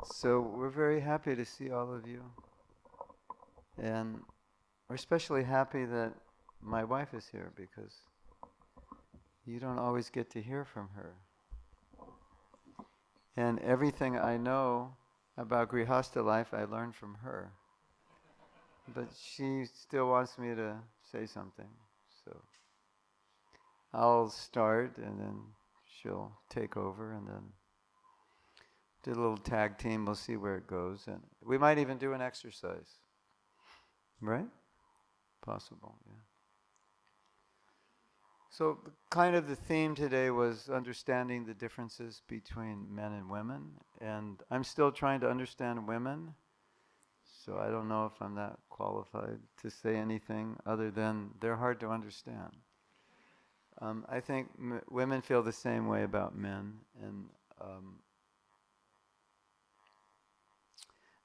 So we're very happy to see all of you. And we're especially happy that my wife is here because you don't always get to hear from her. And everything I know about Grihastha life I learned from her. But she still wants me to say something. So I'll start and then she'll take over and then do a little tag team. We'll see where it goes. And we might even do an exercise. Right? Possible, yeah. So kind of the theme today was understanding the differences between men and women. And I'm still trying to understand women. So I don't know if I'm that qualified to say anything other than they're hard to understand. I think women feel the same way about men.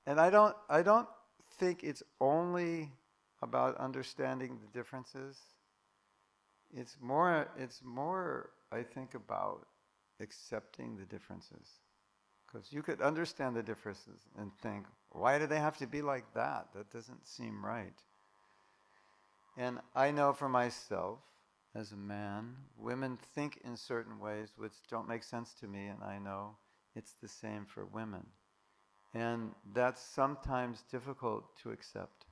And I don't think it's only about understanding the differences. It's more, I think, about accepting the differences. Because you could understand the differences and think, why do they have to be like that? That doesn't seem right. And I know for myself, as a man, women think in certain ways which don't make sense to me, and I know it's the same for women. And that's sometimes difficult to accept.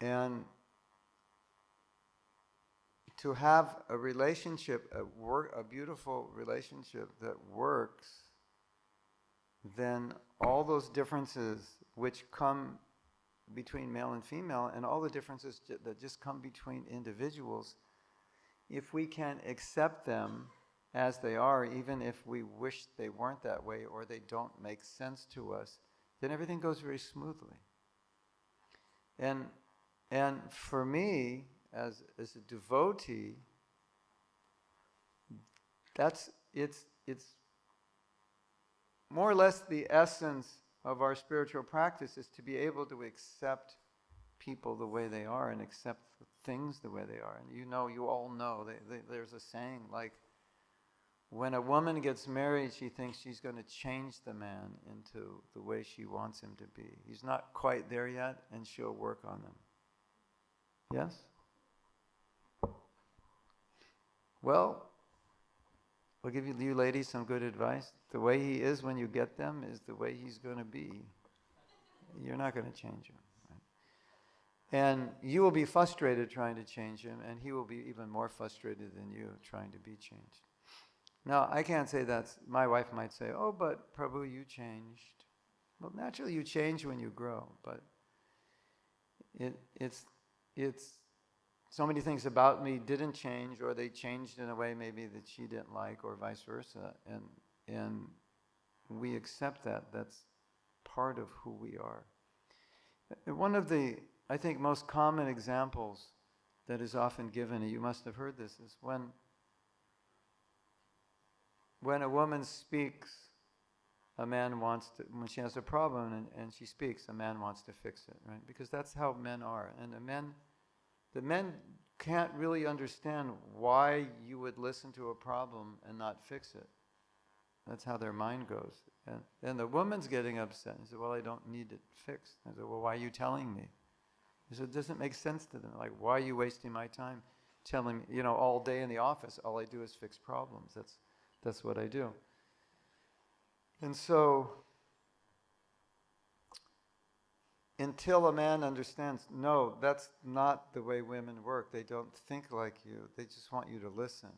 And to have a relationship, a beautiful relationship that works, then all those differences which come between male and female, and all the differences that just come between individuals, if we can accept them as they are, even if we wish they weren't that way or they don't make sense to us, then everything goes very smoothly. And for me, as a devotee, it's more or less the essence of our spiritual practice, is to be able to accept people the way they are and accept things the way they are. And you all know, there's a saying like, when a woman gets married, she thinks she's going to change the man into the way she wants him to be. He's not quite there yet, and she'll work on him. Yes? Well, I'll give you ladies some good advice. The way he is when you get them is the way he's going to be. You're not going to change him. Right? And you will be frustrated trying to change him, and he will be even more frustrated than you trying to be changed. Now, I can't say that's, my wife might say, oh, but Prabhu, you changed. Well, naturally you change when you grow, but it's so many things about me didn't change, or they changed in a way maybe that she didn't like, or vice versa. And we accept that. That's part of who we are. One of the, I think, most common examples that is often given, and you must have heard this, is when a woman speaks, a man wants to, when she has a problem and she speaks, a man wants to fix it, right? Because that's how men are. And the men can't really understand why you would listen to a problem and not fix it. That's how their mind goes. And the woman's getting upset. He said, well, I don't need it fixed. I said, well, why are you telling me? He said, it doesn't make sense to them. Like, why are you wasting my time telling me, all day in the office, all I do is fix problems. That's what I do. And so, until a man understands, no, that's not the way women work. They don't think like you. They just want you to listen.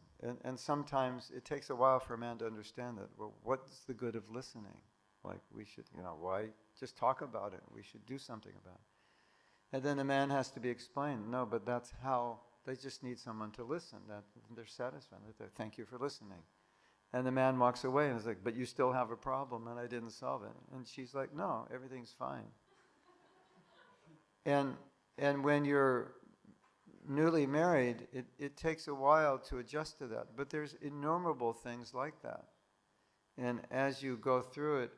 And sometimes it takes a while for a man to understand that. Well, what's the good of listening? Like, we should, why just talk about it? We should do something about it. And then the man has to be explained. No, but that's how, they just need someone to listen. That they're satisfied. Thank you for listening. And the man walks away and is like, but you still have a problem and I didn't solve it. And she's like, no, everything's fine. And when you're newly married, it takes a while to adjust to that. But there's innumerable things like that. And as you go through it,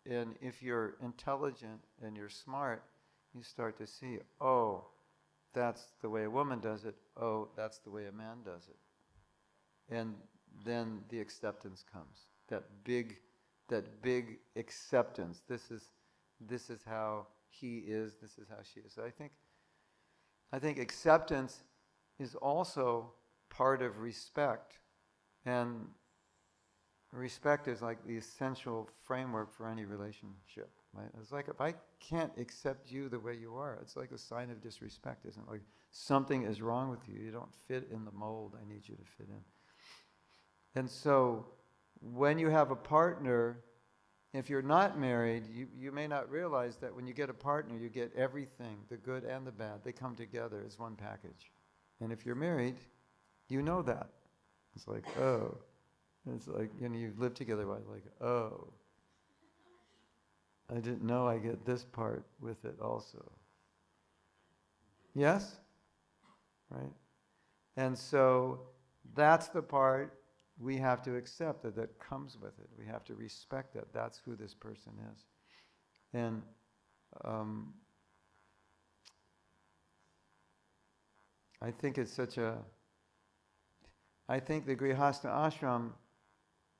and if you're intelligent and you're smart, you start to see, oh, that's the way a woman does it. Oh, that's the way a man does it. And then the acceptance comes. That big that big acceptance. This is how he is. This is how she is. So I think acceptance is also part of respect, and respect is like the essential framework for any relationship. Right? It's like if I can't accept you the way you are, it's like a sign of disrespect, isn't it? Like something is wrong with you. You don't fit in the mold I need you to fit in. And so when you have a partner, if you're not married, you may not realize that when you get a partner, you get everything, the good and the bad. They come together as one package. And if you're married, you know that. It's like, oh. It's like, you've lived together, right? Like, oh. I didn't know I get this part with it also. Yes? Right? And so that's the part we have to accept that comes with it. We have to respect that. That's who this person is. And I think I think the Grihastha ashram,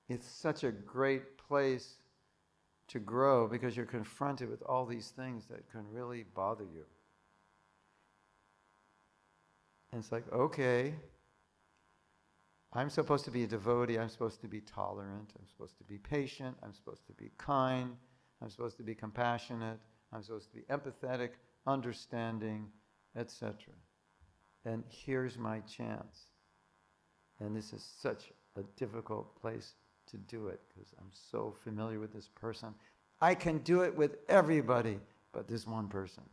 it's such a great place to grow because you're confronted with all these things that can really bother you. And it's like, okay, I'm supposed to be a devotee, I'm supposed to be tolerant, I'm supposed to be patient, I'm supposed to be kind, I'm supposed to be compassionate, I'm supposed to be empathetic, understanding, etc. And here's my chance. And this is such a difficult place to do it because I'm so familiar with this person. I can do it with everybody, but this one person.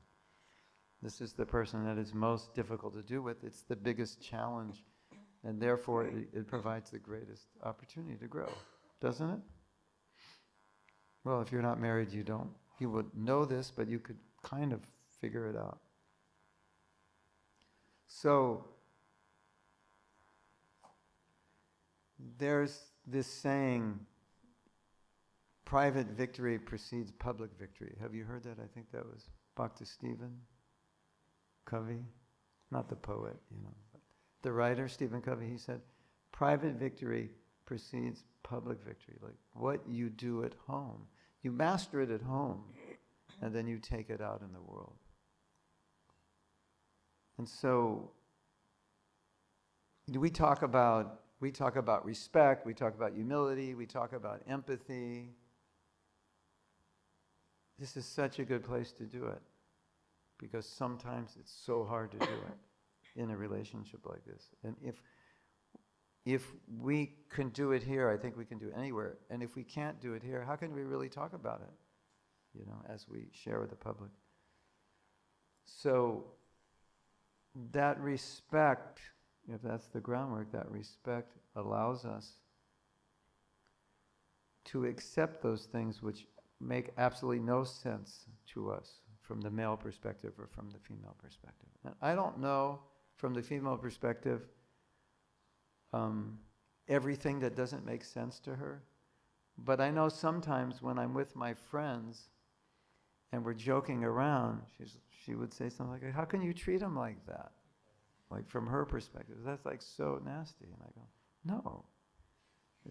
This is the person that is most difficult to do with. It's the biggest challenge, and therefore it provides the greatest opportunity to grow, doesn't it? Well, if you're not married, you would know this, but you could kind of figure it out. So there's this saying, private victory precedes public victory. Have you heard that? I think that was Bhakti Stephen Covey, not the poet, but the writer, Stephen Covey. He said, private victory precedes public victory. Like what you do at home, you master it at home, and then you take it out in the world. And so we talk about respect, we talk about humility, we talk about empathy. This is such a good place to do it because sometimes it's so hard to do it in a relationship like this. And if we can do it here, I think we can do it anywhere. And if we can't do it here, how can we really talk about it, as we share with the public? So that respect, if that's the groundwork, that respect allows us to accept those things which make absolutely no sense to us from the male perspective or from the female perspective. And I don't know from the female perspective everything that doesn't make sense to her, but I know sometimes when I'm with my friends and we're joking around, she would say something like, how can you treat him like that? Like from her perspective, that's like so nasty. And I go, no,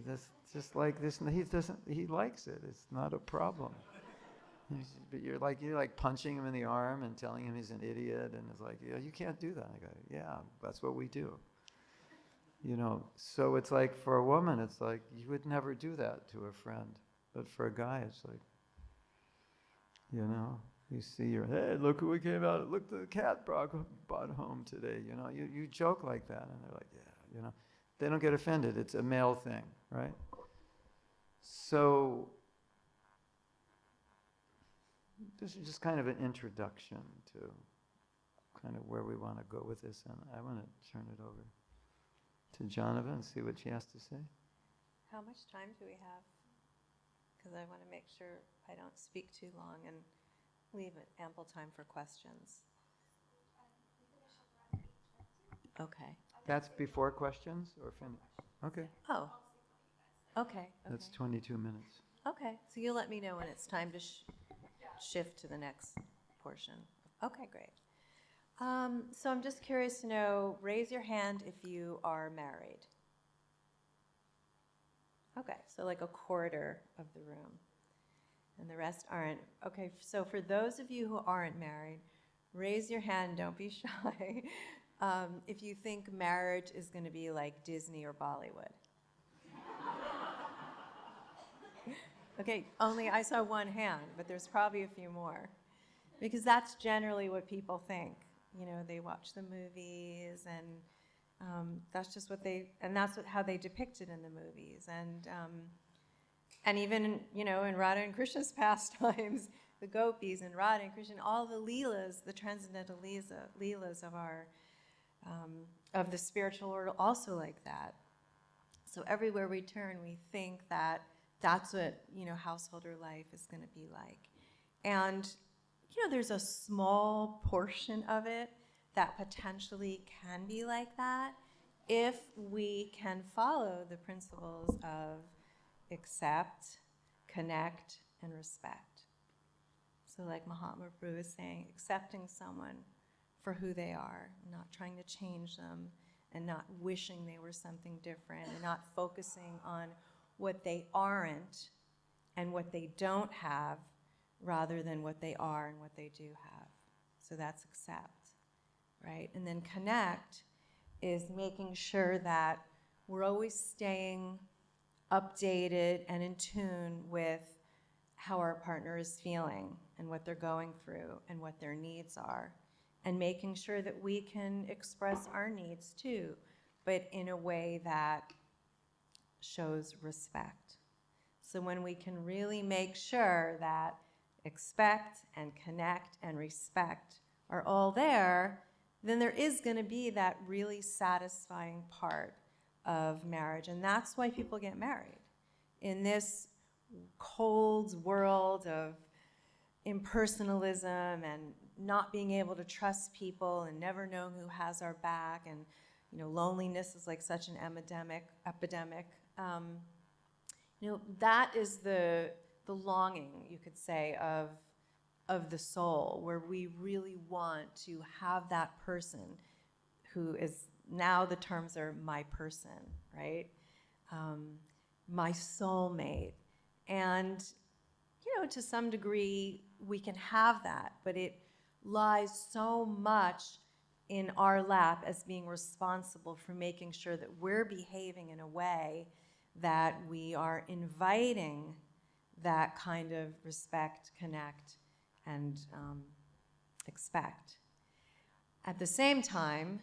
that's just like this. He likes it. It's not a problem. But you're like punching him in the arm and telling him he's an idiot, and it's like, you can't do that. I go, yeah, that's what we do. So it's like for a woman, it's like you would never do that to a friend, but for a guy, it's like, you see hey, look who we came out, look, the cat brought home today, you joke like that, and they're like, yeah, they don't get offended. It's a male thing, right? So this is just kind of an introduction to kind of where we want to go with this, and I want to turn it over to Jahnava and see what she has to say. How much time do we have? Because I want to make sure I don't speak too long and leave ample time for questions. Okay. That's before questions or finish? Okay. Oh. Okay. That's 22 minutes. Okay. So you'll let me know when it's time to shift to the next portion. Okay, great. So I'm just curious to know, raise your hand if you are married. Okay, so like a quarter of the room. And the rest aren't. Okay, so for those of you who aren't married, raise your hand, don't be shy, if you think marriage is going to be like Disney or Bollywood. Okay, only I saw one hand, but there's probably a few more. Because that's generally what people think. You know, they watch the movies, and that's just what and that's how they depict it in the movies. And even, you know, in Radha and Krishna's pastimes, the gopis and Radha and Krishna, all the leelas, the transcendental leelas of of the spiritual world, also like that. So everywhere we turn, we think that that's what, you know, householder life is going to be like. And, you know, there's a small portion of it that potentially can be like that if we can follow the principles of accept, connect, and respect. So like Mahatma Prabhu is saying, accepting someone for who they are, not trying to change them, and not wishing they were something different, and not focusing on what they aren't and what they don't have, rather than what they are and what they do have. So that's accept, right? And then connect is making sure that we're always staying updated and in tune with how our partner is feeling and what they're going through and what their needs are, and making sure that we can express our needs too, but in a way that shows respect. So when we can really make sure that expect and connect and respect are all there, then there is going to be that really satisfying part of marriage. And that's why people get married. In this cold world of impersonalism and not being able to trust people and never know who has our back, and, you know, loneliness is like such an epidemic. You know, that is the longing, you could say, of the soul, where we really want to have that person who is, now the terms are my person, right? My soulmate. And, you know, to some degree, we can have that, but it lies so much in our lap as being responsible for making sure that we're behaving in a way that we are inviting that kind of respect, connect, and expect. At the same time,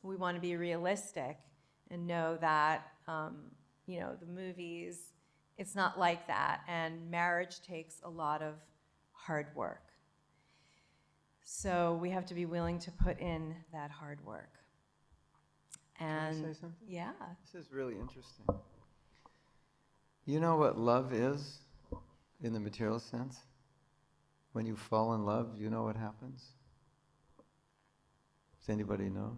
we want to be realistic and know that, you know, the movies, it's not like that, and marriage takes a lot of hard work. So we have to be willing to put in that hard work. And can I say something? Yeah. This is really interesting. You know what love is in the material sense? When you fall in love, you know what happens? Does anybody know?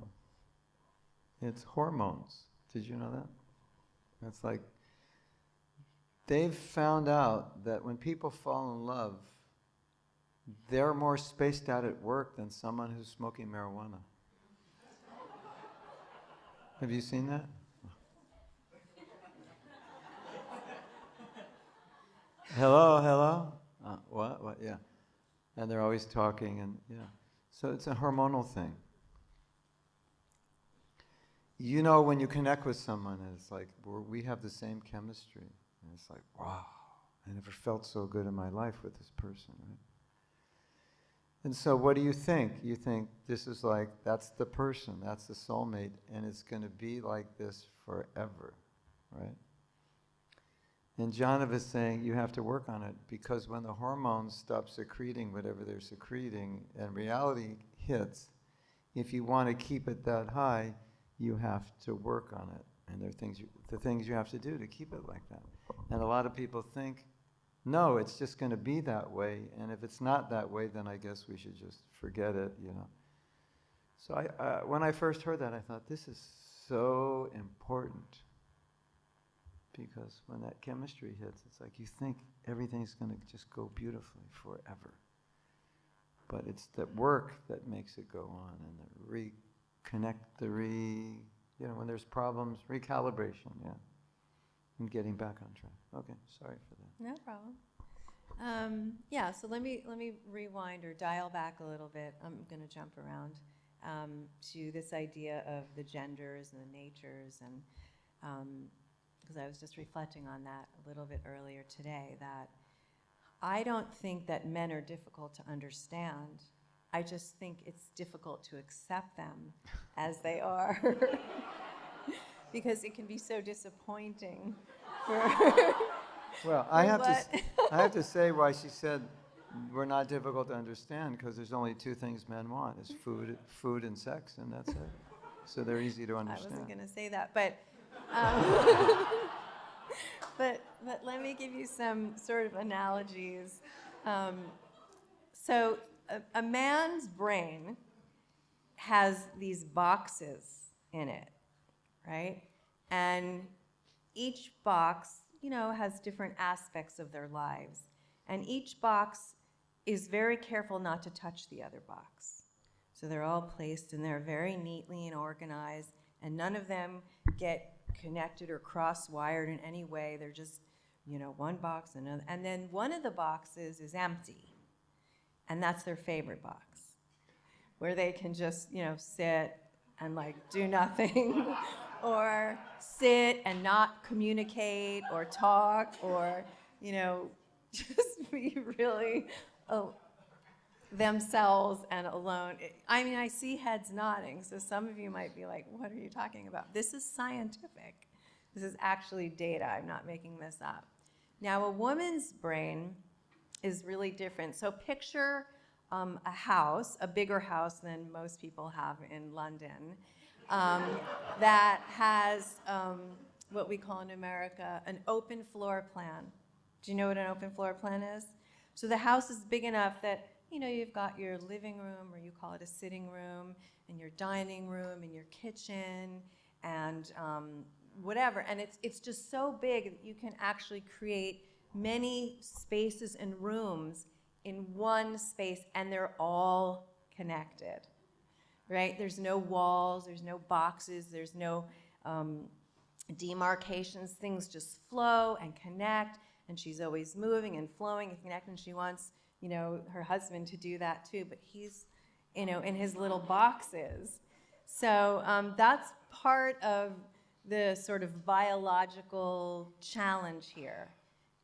It's hormones. Did you know that? It's like, they've found out that when people fall in love, they're more spaced out at work than someone who's smoking marijuana. Have you seen that? Hello? What? Yeah. And they're always talking, and yeah. So it's a hormonal thing. You know, when you connect with someone, it's like, we have the same chemistry. And it's like, wow, I never felt so good in my life with this person, right? And so what do you think? You think this is like, that's the person, that's the soulmate, and it's going to be like this forever, right? And Jahnava is saying you have to work on it, because when the hormones stop secreting whatever they're secreting and reality hits, if you want to keep it that high, you have to work on it. And there are the things you have to do to keep it like that. And a lot of people think, no, it's just going to be that way, and if it's not that way, then I guess we should just forget it, you know. So when I first heard that, I thought, this is so important, because when that chemistry hits, it's like you think everything's going to just go beautifully forever. But it's the work that makes it go on, and the reconnect, when there's problems, recalibration, yeah. I'm getting back on track. Okay, sorry for that. No problem. So let me rewind or dial back a little bit. I'm going to jump around to this idea of the genders and the natures, and because I was just reflecting on that a little bit earlier today, that I don't think that men are difficult to understand. I just think it's difficult to accept them as they are, because it can be so disappointing for. Well, I have to say why she said we're not difficult to understand, because there's only two things men want: is food and sex, and that's it. So they're easy to understand. I wasn't going to say that, but but let me give you some sort of analogies. So a man's brain has these boxes in it, right? And each box, has different aspects of their lives. And each box is very careful not to touch the other box. So they're all placed in there very neatly and organized, and none of them get connected or cross-wired in any way. They're just, one box, another. And then one of the boxes is empty. And that's their favorite box, where they can just, sit and do nothing, or sit and not communicate or talk, or, just be really themselves and alone. I see heads nodding, so some of you might be like, what are you talking about? This is scientific. This is actually data. I'm not making this up. Now, a woman's brain is really different. So picture a house, a bigger house than most people have in London, that has what we call in America an open floor plan. Do you know what an open floor plan is? So the house is big enough that, you've got your living room, or you call it a sitting room, and your dining room, and your kitchen, and whatever. And it's just so big that you can actually create many spaces and rooms in one space, and they're all connected, right? There's no walls, there's no boxes, there's no demarcations. Things just flow and connect, and she's always moving and flowing and connecting. She wants, her husband to do that too, but he's, in his little boxes. So that's part of the sort of biological challenge here,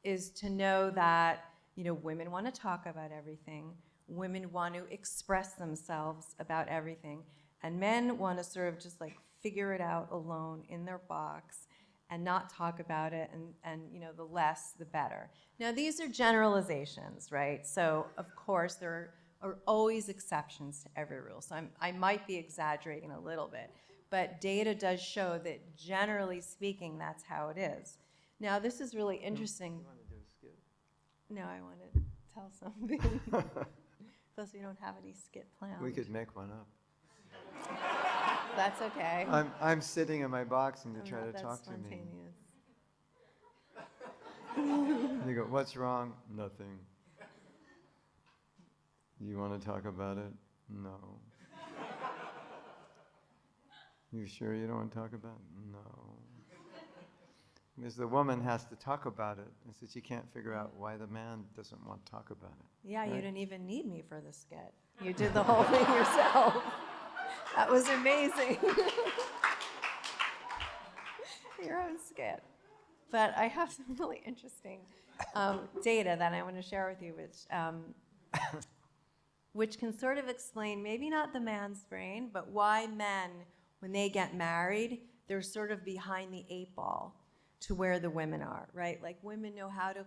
is to know that, women want to talk about everything. Women want to express themselves about everything. And men want to sort of just figure it out alone in their box and not talk about it, and the less, the better. Now, these are generalizations, right? So, of course, there are always exceptions to every rule. So I might be exaggerating a little bit, but data does show that generally speaking, that's how it is. Now, this is really interesting. You want to do a skit? No, I want to tell something. Plus, we don't have any skit planned. We could make one up. That's okay. I'm sitting in my box and you try to talk to me. You go, what's wrong? Nothing. You want to talk about it? No. You sure you don't want to talk about it? No. Because the woman has to talk about it, and so she can't figure out why the man doesn't want to talk about it. Yeah, right? You didn't even need me for the skit. You did the whole thing yourself. That was amazing. Your own skit. But I have some really interesting data that I want to share with you, which can sort of explain maybe not the man's brain, but why men, when they get married, they're sort of behind the 8 ball to where the women are, right? Women know how to,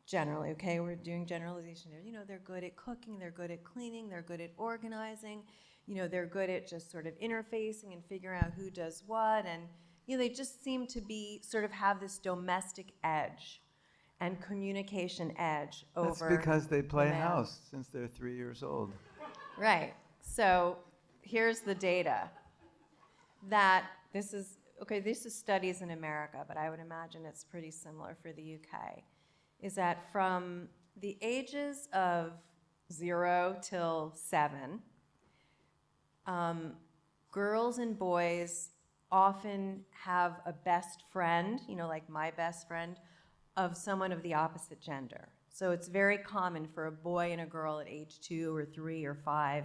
generally, okay, we're doing generalization here. They're good at cooking, they're good at cleaning, they're good at organizing, they're good at just sort of interfacing and figuring out who does what, and they just seem to be sort of have this domestic edge and communication edge over. That's because they play house since they're 3 years old. Right. So here's the data that this is studies in America, but I would imagine it's pretty similar for the UK, is that from the ages of 0 till 7, girls and boys often have a best friend, like my best friend, of someone of the opposite gender. So it's very common for a boy and a girl at age 2 or 3 or 5,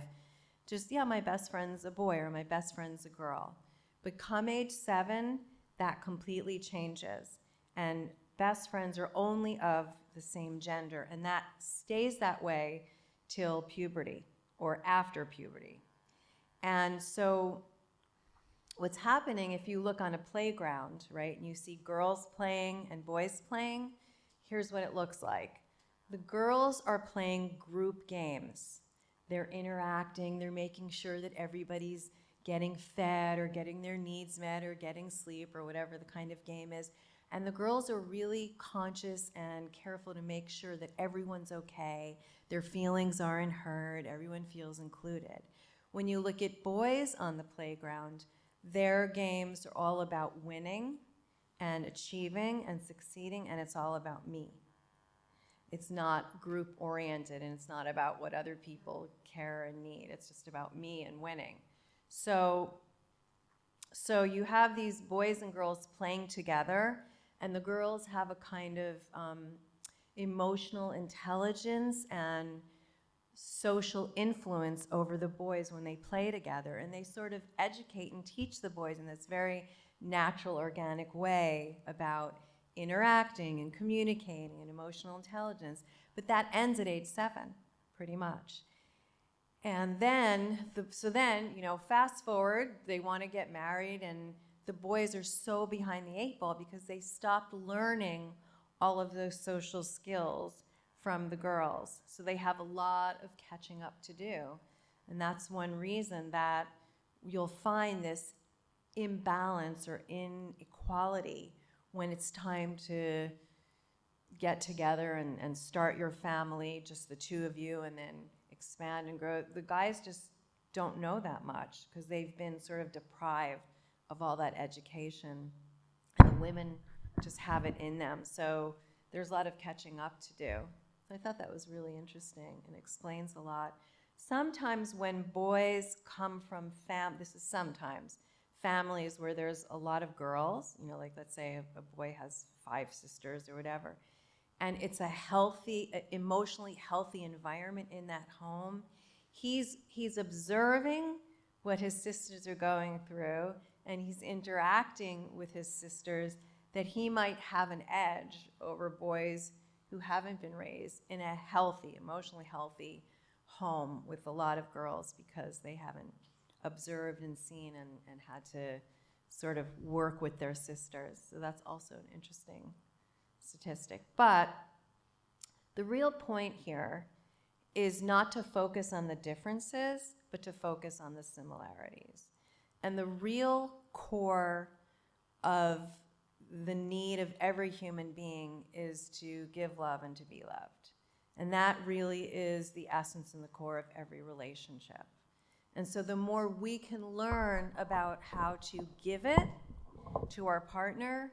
just, my best friend's a boy or my best friend's a girl. But come age 7, that completely changes. And best friends are only of the same gender, and that stays that way till puberty or after puberty. And so what's happening, if you look on a playground, right, and you see girls playing and boys playing, here's what it looks like. The girls are playing group games. They're interacting, they're making sure that everybody's getting fed or getting their needs met or getting sleep or whatever the kind of game is. And the girls are really conscious and careful to make sure that everyone's okay, their feelings aren't hurt, everyone feels included. When you look at boys on the playground, their games are all about winning and achieving and succeeding, and it's all about me. It's not group-oriented, and it's not about what other people care and need. It's just about me and winning. So you have these boys and girls playing together, and the girls have a kind of emotional intelligence and social influence over the boys when they play together, and they sort of educate and teach the boys in this very natural, organic way about interacting and communicating and emotional intelligence. But that ends at age 7, pretty much. And then, fast forward, they want to get married, and the boys are so behind the 8 ball because they stopped learning all of those social skills from the girls. So they have a lot of catching up to do. And that's one reason that you'll find this imbalance or inequality when it's time to get together and start your family, just the two of you, and then expand and grow. The guys just don't know that much because they've been sort of deprived of all that education. And the women just have it in them. So there's a lot of catching up to do. So I thought that was really interesting and explains a lot. Sometimes when boys come from this is sometimes, families where there's a lot of girls, like let's say a boy has 5 sisters or whatever, and it's a healthy, emotionally healthy environment in that home, he's observing what his sisters are going through, and he's interacting with his sisters that he might have an edge over boys who haven't been raised in a healthy, emotionally healthy home with a lot of girls because they haven't observed and seen and had to sort of work with their sisters. So that's also an interesting statistic. But the real point here is not to focus on the differences, but to focus on the similarities. And the real core of the need of every human being is to give love and to be loved. And that really is the essence and the core of every relationship. And so the more we can learn about how to give it to our partner,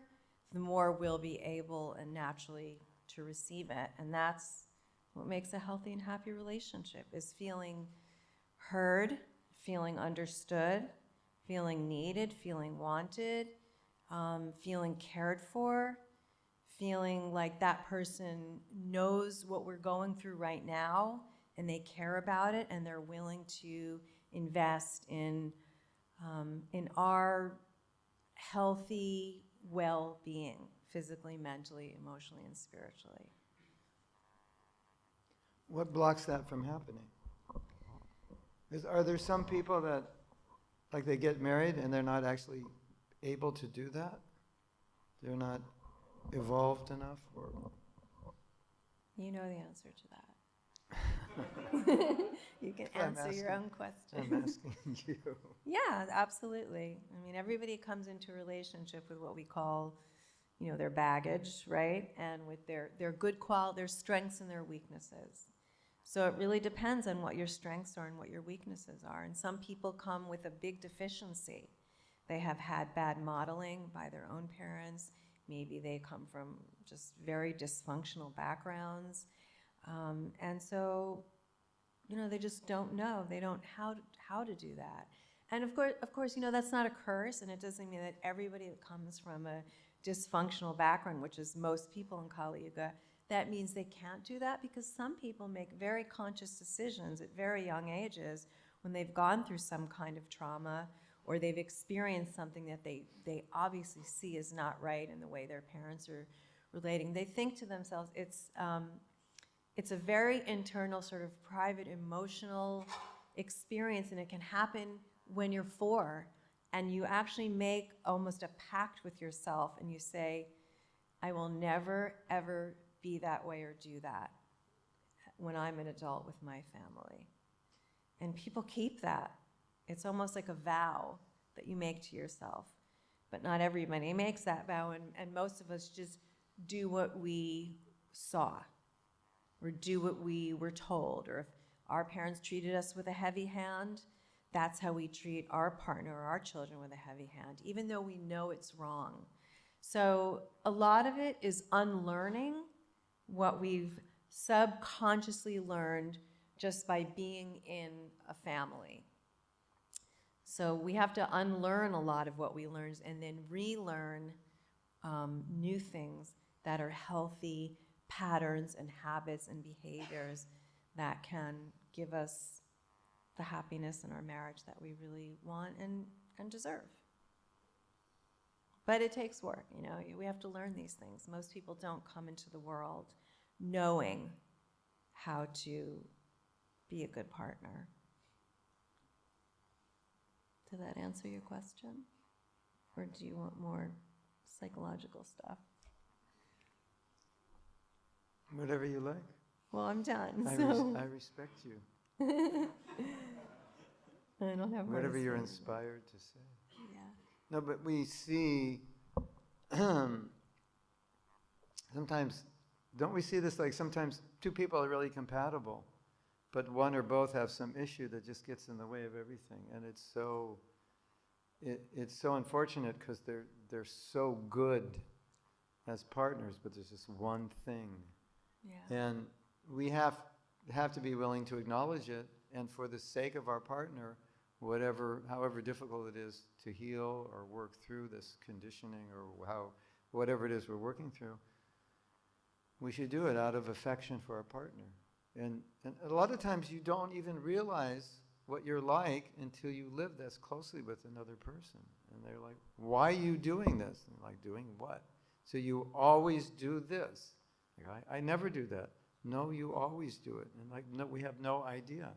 the more we'll be able and naturally to receive it. And that's what makes a healthy and happy relationship, is feeling heard, feeling understood, feeling needed, feeling wanted, feeling cared for, feeling like that person knows what we're going through right now and they care about it and they're willing to invest in our healthy well-being, physically, mentally, emotionally, and spiritually. What blocks that from happening? Are there some people that, like, they get married and they're not actually able to do that? They're not evolved enough? Or You know the answer to that. You can answer your own question. I'm asking you. Yeah, absolutely. I mean, everybody comes into a relationship with what we call, their baggage, right? And with their good their strengths and their weaknesses. So it really depends on what your strengths are and what your weaknesses are. And some people come with a big deficiency. They have had bad modeling by their own parents. Maybe they come from just very dysfunctional backgrounds. And so, they just don't know. They don't how to do that. And of course, that's not a curse, and it doesn't mean that everybody that comes from a dysfunctional background, which is most people in Kali Yuga, that means they can't do that, because some people make very conscious decisions at very young ages when they've gone through some kind of trauma or they've experienced something that they obviously see is not right in the way their parents are relating. They think to themselves, it's a very internal, sort of private, emotional experience, and it can happen when you're 4, and you actually make almost a pact with yourself, and you say, I will never, ever be that way or do that when I'm an adult with my family. And people keep that. It's almost like a vow that you make to yourself. But not everybody makes that vow, and most of us just do what we saw, or do what we were told, or if our parents treated us with a heavy hand, that's how we treat our partner or our children, with a heavy hand, even though we know it's wrong. So a lot of it is unlearning what we've subconsciously learned just by being in a family. So we have to unlearn a lot of what we learned and then relearn new things that are healthy patterns and habits and behaviors that can give us the happiness in our marriage that we really want and deserve. But it takes work, we have to learn these things. Most people don't come into the world knowing how to be a good partner. Did that answer your question? Or do you want more psychological stuff? Whatever you like. Well, I'm done. I respect you. I don't have whatever you're say. inspired to say. Yeah. No, but we see sometimes, don't we see this, like sometimes two people are really compatible, but one or both have some issue that just gets in the way of everything, and it's so unfortunate, because they're so good as partners, but there's just one thing. Yeah. And we have to be willing to acknowledge it, and for the sake of our partner, however difficult it is to heal or work through this conditioning, or whatever it is we're working through, we should do it out of affection for our partner. And a lot of times you don't even realize what you're like until you live this closely with another person. And they're like, why are you doing this? And you're like, doing what? So you always do this. Like, I never do that. No, you always do it. And like, no, we have no idea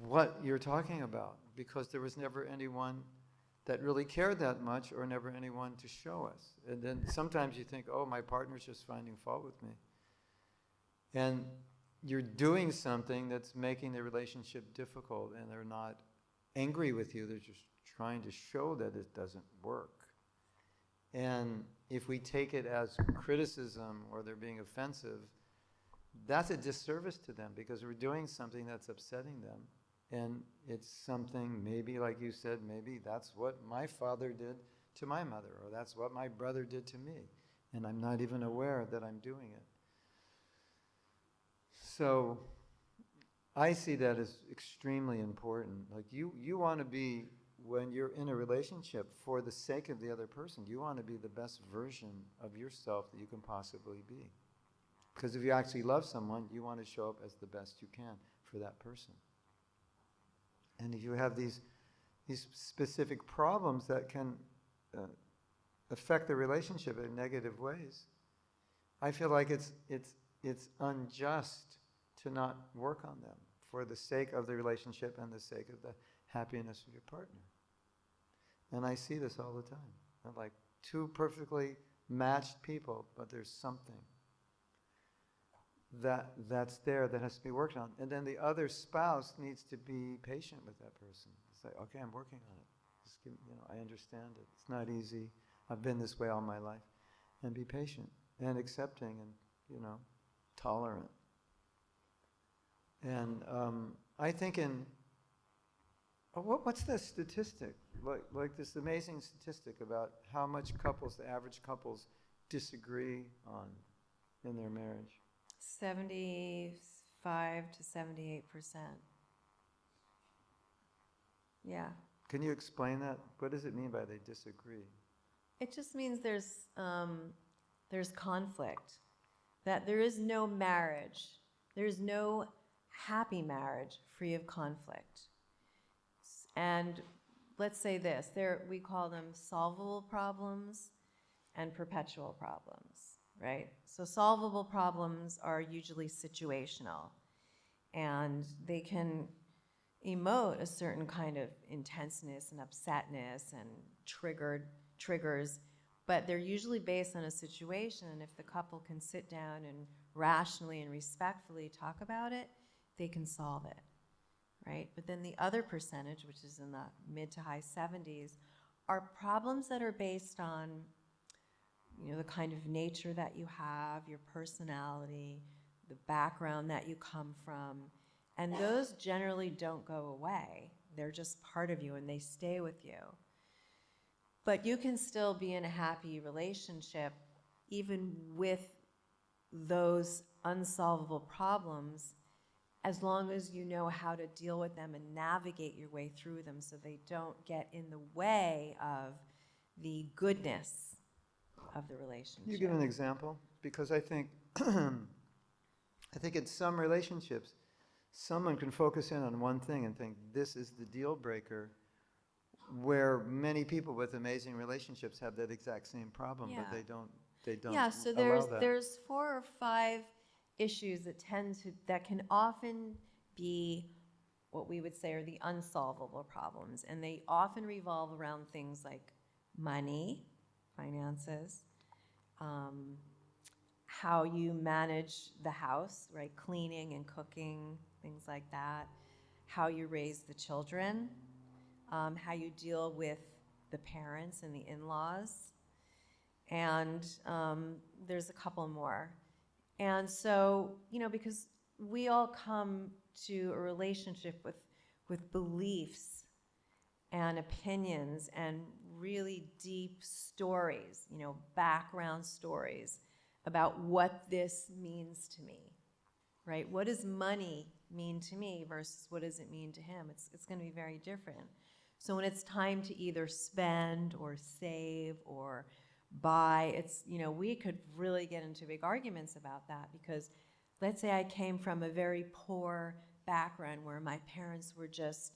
what you're talking about, because there was never anyone that really cared that much, or never anyone to show us. And then sometimes you think, oh, my partner's just finding fault with me. And you're doing something that's making the relationship difficult, and they're not angry with you, they're just trying to show that it doesn't work. And if we take it as criticism, or they're being offensive, that's a disservice to them, because we're doing something that's upsetting them. And it's something, maybe like you said, maybe that's what my father did to my mother, or that's what my brother did to me, and I'm not even aware that I'm doing it. So I see that as extremely important. Like you want to be, when you're in a relationship, for the sake of the other person, you want to be the best version of yourself that you can possibly be. Because if you actually love someone, you want to show up as the best you can for that person. And if you have these specific problems that can affect the relationship in negative ways, I feel like it's unjust to not work on them for the sake of the relationship and the sake of the happiness of your partner. And I see this all the time. I'm like two perfectly matched people, but there's something that's there that has to be worked on. And then the other spouse needs to be patient with that person. It's like, okay, I'm working on it. Just give, I understand it. It's not easy. I've been this way all my life. And be patient and accepting and, tolerant. And I think what's the statistic? Like this amazing statistic about how much the average couples disagree on in their marriage. 75 to 78%. Yeah. Can you explain that? What does it mean by they disagree? It just means there's conflict, that there is no marriage, there's no happy marriage free of conflict. And let's say this, we call them solvable problems and perpetual problems, right? So solvable problems are usually situational, and they can emote a certain kind of intenseness and upsetness and triggers, but they're usually based on a situation, and if the couple can sit down and rationally and respectfully talk about it, they can solve it, right? But then the other percentage, which is in the mid to high 70s, are problems that are based on, the kind of nature that you have, your personality, the background that you come from, and those generally don't go away. They're just part of you and they stay with you. But you can still be in a happy relationship even with those unsolvable problems, as long as you know how to deal with them and navigate your way through them so they don't get in the way of the goodness of the relationship. You give an example? Because I think in some relationships, someone can focus in on one thing and think this is the deal breaker, where many people with amazing relationships have that exact same problem, but they don't Yeah, so allow that. there's 4 or 5 issues that can often be what we would say are the unsolvable problems, and they often revolve around things like money, finances, how you manage the house, right? Cleaning and cooking, things like that. How you raise the children, how you deal with the parents and the in-laws, and there's a couple more. And so, because we all come to a relationship with beliefs and opinions and really deep stories, background stories about what this means to me, right? What does money mean to me versus what does it mean to him? It's going to be very different. So when it's time to either spend or save or buy, we could really get into big arguments about that, because let's say I came from a very poor background where my parents were just,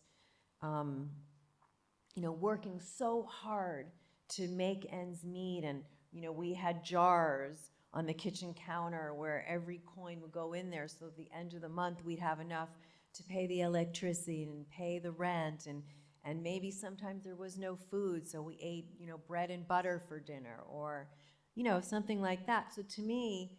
working so hard to make ends meet, and, we had jars on the kitchen counter where every coin would go in there, so at the end of the month we'd have enough to pay the electricity and pay the rent, and maybe sometimes there was no food, so we ate, bread and butter for dinner, or, something like that. So to me,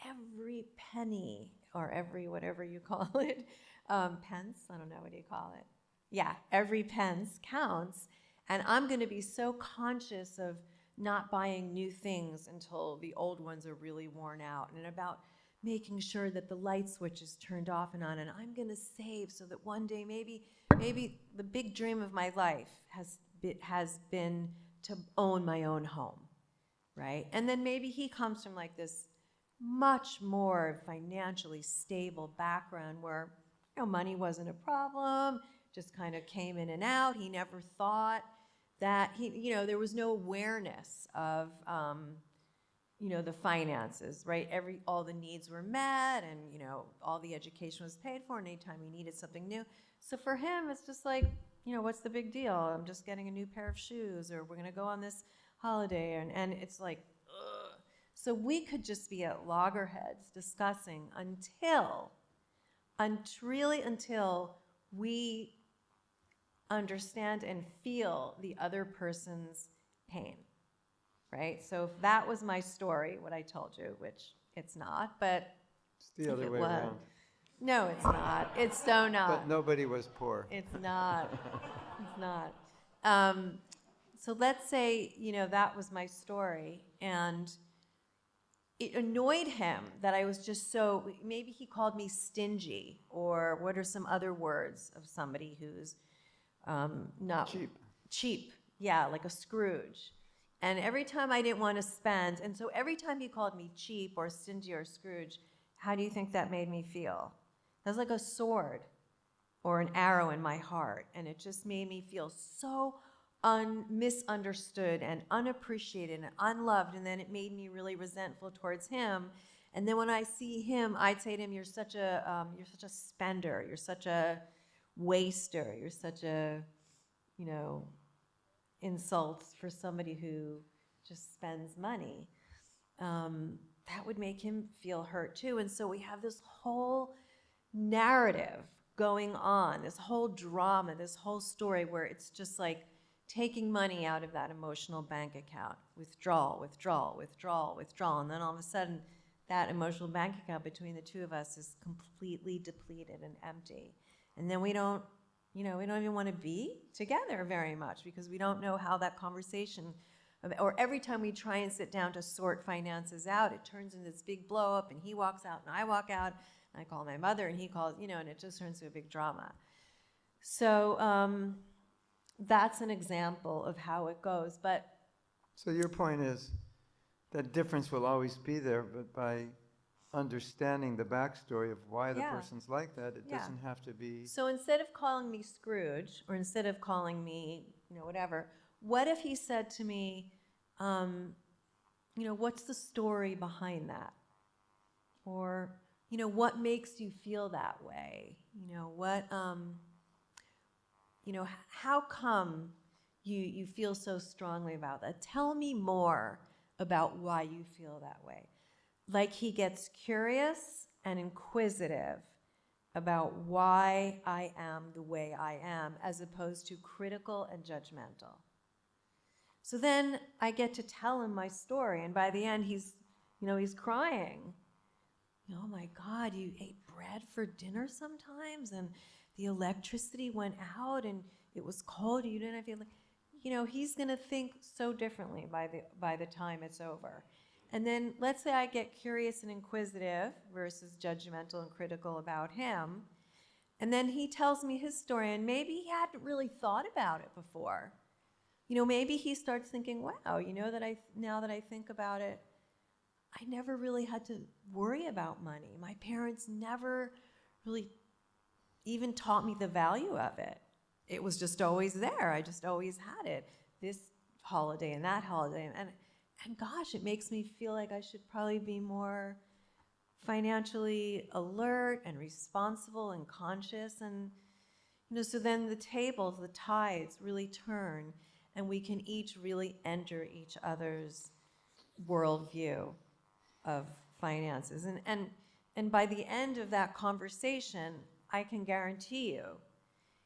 every penny, or every whatever you call it, pence, I don't know, what do you call it? Yeah, every pence counts, and I'm going to be so conscious of not buying new things until the old ones are really worn out, and about making sure that the light switch is turned off and on, and I'm going to save so that one day maybe the big dream of my life has been to own my own home, right? And then maybe he comes from like this much more financially stable background where money wasn't a problem, just kind of came in and out. He never thought that there was no awareness of the finances, right? All the needs were met, and all the education was paid for, and anytime he needed something new. So for him, it's just like, what's the big deal? I'm just getting a new pair of shoes, or we're going to go on this holiday, and it's like, ugh. So we could just be at loggerheads discussing until we understand and feel the other person's pain, right? So if that was my story, what I told you, which it's not, but It's the other way around. No, it's not. It's so not. But nobody was poor. It's not. It's not. So let's say, that was my story, and it annoyed him that I was just so, maybe he called me stingy, or what are some other words of somebody who's not cheap. Yeah, like a Scrooge. And every time I didn't want to spend, and so every time he called me cheap or stingy or Scrooge, how do you think that made me feel? That was like a sword, or an arrow in my heart. And it just made me feel so misunderstood and unappreciated and unloved. And then it made me really resentful towards him. And then when I see him, I'd say to him, you're such a spender. You're such a waster. You're such a, insult for somebody who just spends money. That would make him feel hurt too. And so we have this whole narrative going on, this whole drama, this whole story where it's just like taking money out of that emotional bank account. Withdrawal, withdrawal, withdrawal, withdrawal. And then all of a sudden, that emotional bank account between the two of us is completely depleted and empty. And then we don't even want to be together very much because we don't know how that conversation, or every time we try and sit down to sort finances out, it turns into this big blow up, and he walks out and I walk out, and I call my mother and he calls, and it just turns into a big drama. So that's an example of how it goes. But so your point is that difference will always be there, but by understanding the backstory of why the person's like that, it doesn't have to be. So instead of calling me Scrooge, or instead of calling me, whatever, what if he said to me, what's the story behind that? Or, what makes you feel that way? How come you feel so strongly about that? Tell me more about why you feel that way. Like he gets curious and inquisitive about why I am the way I am, as opposed to critical and judgmental. So then I get to tell him my story, and by the end he's crying. Oh my God, you ate bread for dinner sometimes, and the electricity went out, and it was cold. You didn't feel like, he's going to think so differently by the time it's over. And then let's say I get curious and inquisitive versus judgmental and critical about him. And then he tells me his story, and maybe he hadn't really thought about it before. Maybe he starts thinking, wow, now that I think about it, I never really had to worry about money. My parents never really even taught me the value of it. It was just always there. I just always had it. This holiday and that holiday. And gosh, it makes me feel like I should probably be more financially alert and responsible and conscious. And, so then the tables, the tides really turn, and we can each really enter each other's worldview of finances. And by the end of that conversation, I can guarantee you,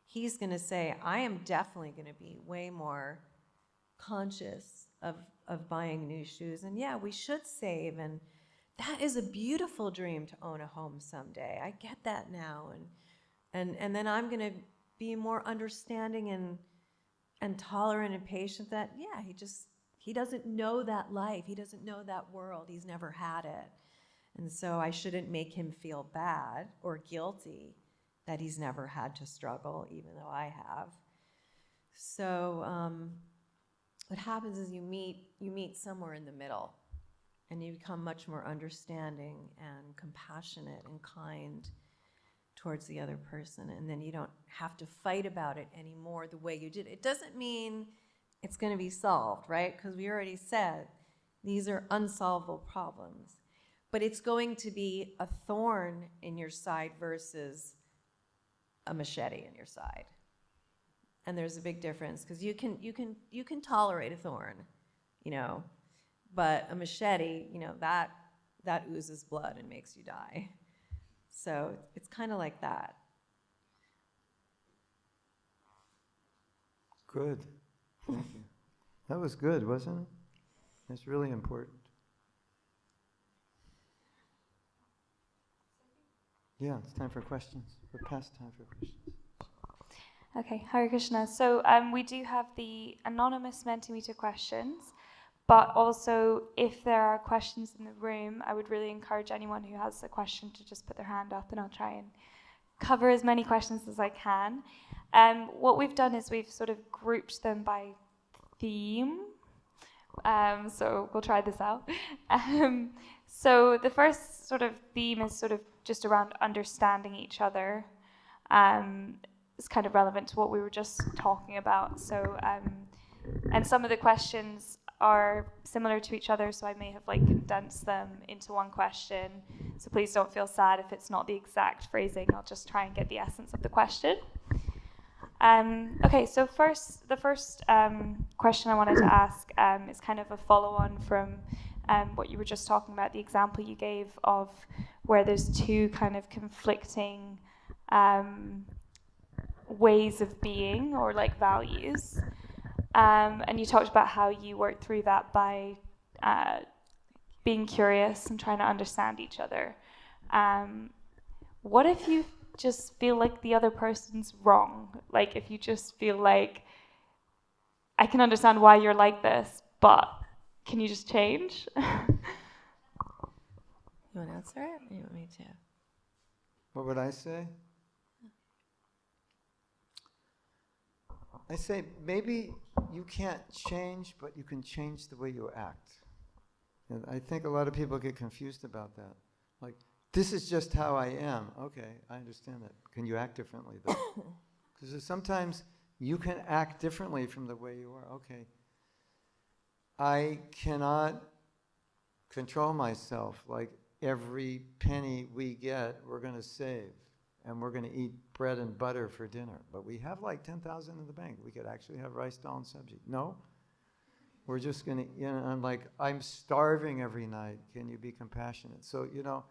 he's going to say, I am definitely going to be way more conscious of buying new shoes. And yeah, we should save. And that is a beautiful dream, to own a home someday. I get that now. And then I'm going to be more understanding and tolerant and patient that, yeah, he doesn't know that life. He doesn't know that world. He's never had it. And so I shouldn't make him feel bad or guilty that he's never had to struggle, even though I have. So what happens is you meet somewhere in the middle, and you become much more understanding and compassionate and kind towards the other person, and then you don't have to fight about it anymore the way you did. It doesn't mean it's going to be solved, right? Because we already said these are unsolvable problems. But it's going to be a thorn in your side versus a machete in your side. And there's a big difference, because you can tolerate a thorn, but a machete, that oozes blood and makes you die. So it's kind of like that. Good. Thank you. That was good, wasn't it? It's really important. Yeah, it's time for questions. We're past time for questions. Okay, Hare Krishna. So we do have the anonymous Mentimeter questions, but also if there are questions in the room, I would really encourage anyone who has a question to just put their hand up, and I'll try and cover as many questions as I can. What we've done is we've sort of grouped them by theme. So we'll try this out. So the first sort of theme is sort of just around understanding each other. It's kind of relevant to what we were just talking about. So, and some of the questions are similar to each other, so I may have like condensed them into one question. So please don't feel sad if it's not the exact phrasing. I'll just try and get the essence of the question. Okay, so the first question I wanted to ask is kind of a follow-on from what you were just talking about, the example you gave of where there's two kind of conflicting ways of being or like values. And you talked about how you worked through that by being curious and trying to understand each other. What if you just feel like the other person's wrong? Like if you just feel like, I can understand why you're like this, but can you just change? You want to answer it, or you want me to? What would I say? I say maybe you can't change, but you can change the way you act. And I think a lot of people get confused about that. Like, this is just how I am. Okay, I understand that. Can you act differently though? Because sometimes you can act differently from the way you are. Okay, I cannot control myself. Like every penny we get, we're going to save. And we're going to eat bread and butter for dinner. But we have like 10,000 in the bank. We could actually have rice, dal, and sabji. No. We're just going to, you know, I'm like, I'm starving every night. Can you be compassionate? So, you know,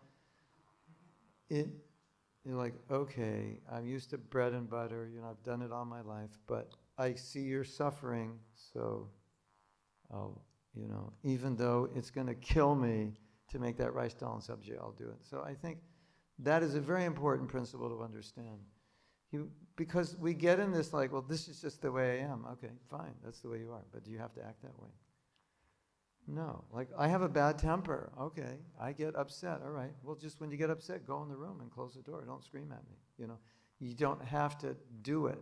you're like, okay, I'm used to bread and butter. You know, I've done it all my life. But I see you're suffering. So, I'll, you know, even though it's going to kill me to make that rice, dal, and sabji, I'll do it. So I think that is a very important principle to understand. Because we get in this like, well, this is just the way I am. Okay, fine, that's the way you are. But do you have to act that way? No. Like, I have a bad temper. Okay, I get upset. All right. Well, just when you get upset, go in the room and close the door. Don't scream at me. You know, you don't have to do it,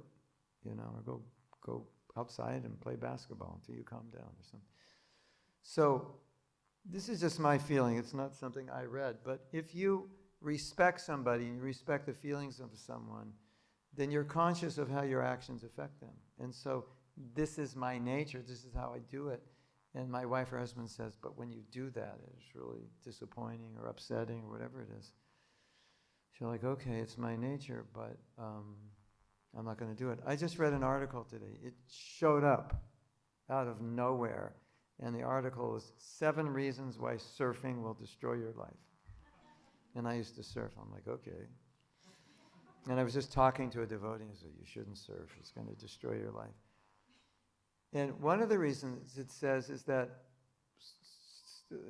you know, or go outside and play basketball until you calm down or something. So this is just my feeling. It's not something I read. But if you respect somebody and you respect the feelings of someone, then you're conscious of how your actions affect them. And so this is my nature, this is how I do it. And my wife or husband says, but when you do that, it's really disappointing or upsetting or whatever it is. She's like, okay, it's my nature, but I'm not going to do it. I just read an article today. It showed up out of nowhere. And the article was 7 reasons why surfing will destroy your life. And I used to surf. I'm like, okay. And I was just talking to a devotee and said, you shouldn't surf. It's going to destroy your life. And one of the reasons it says is that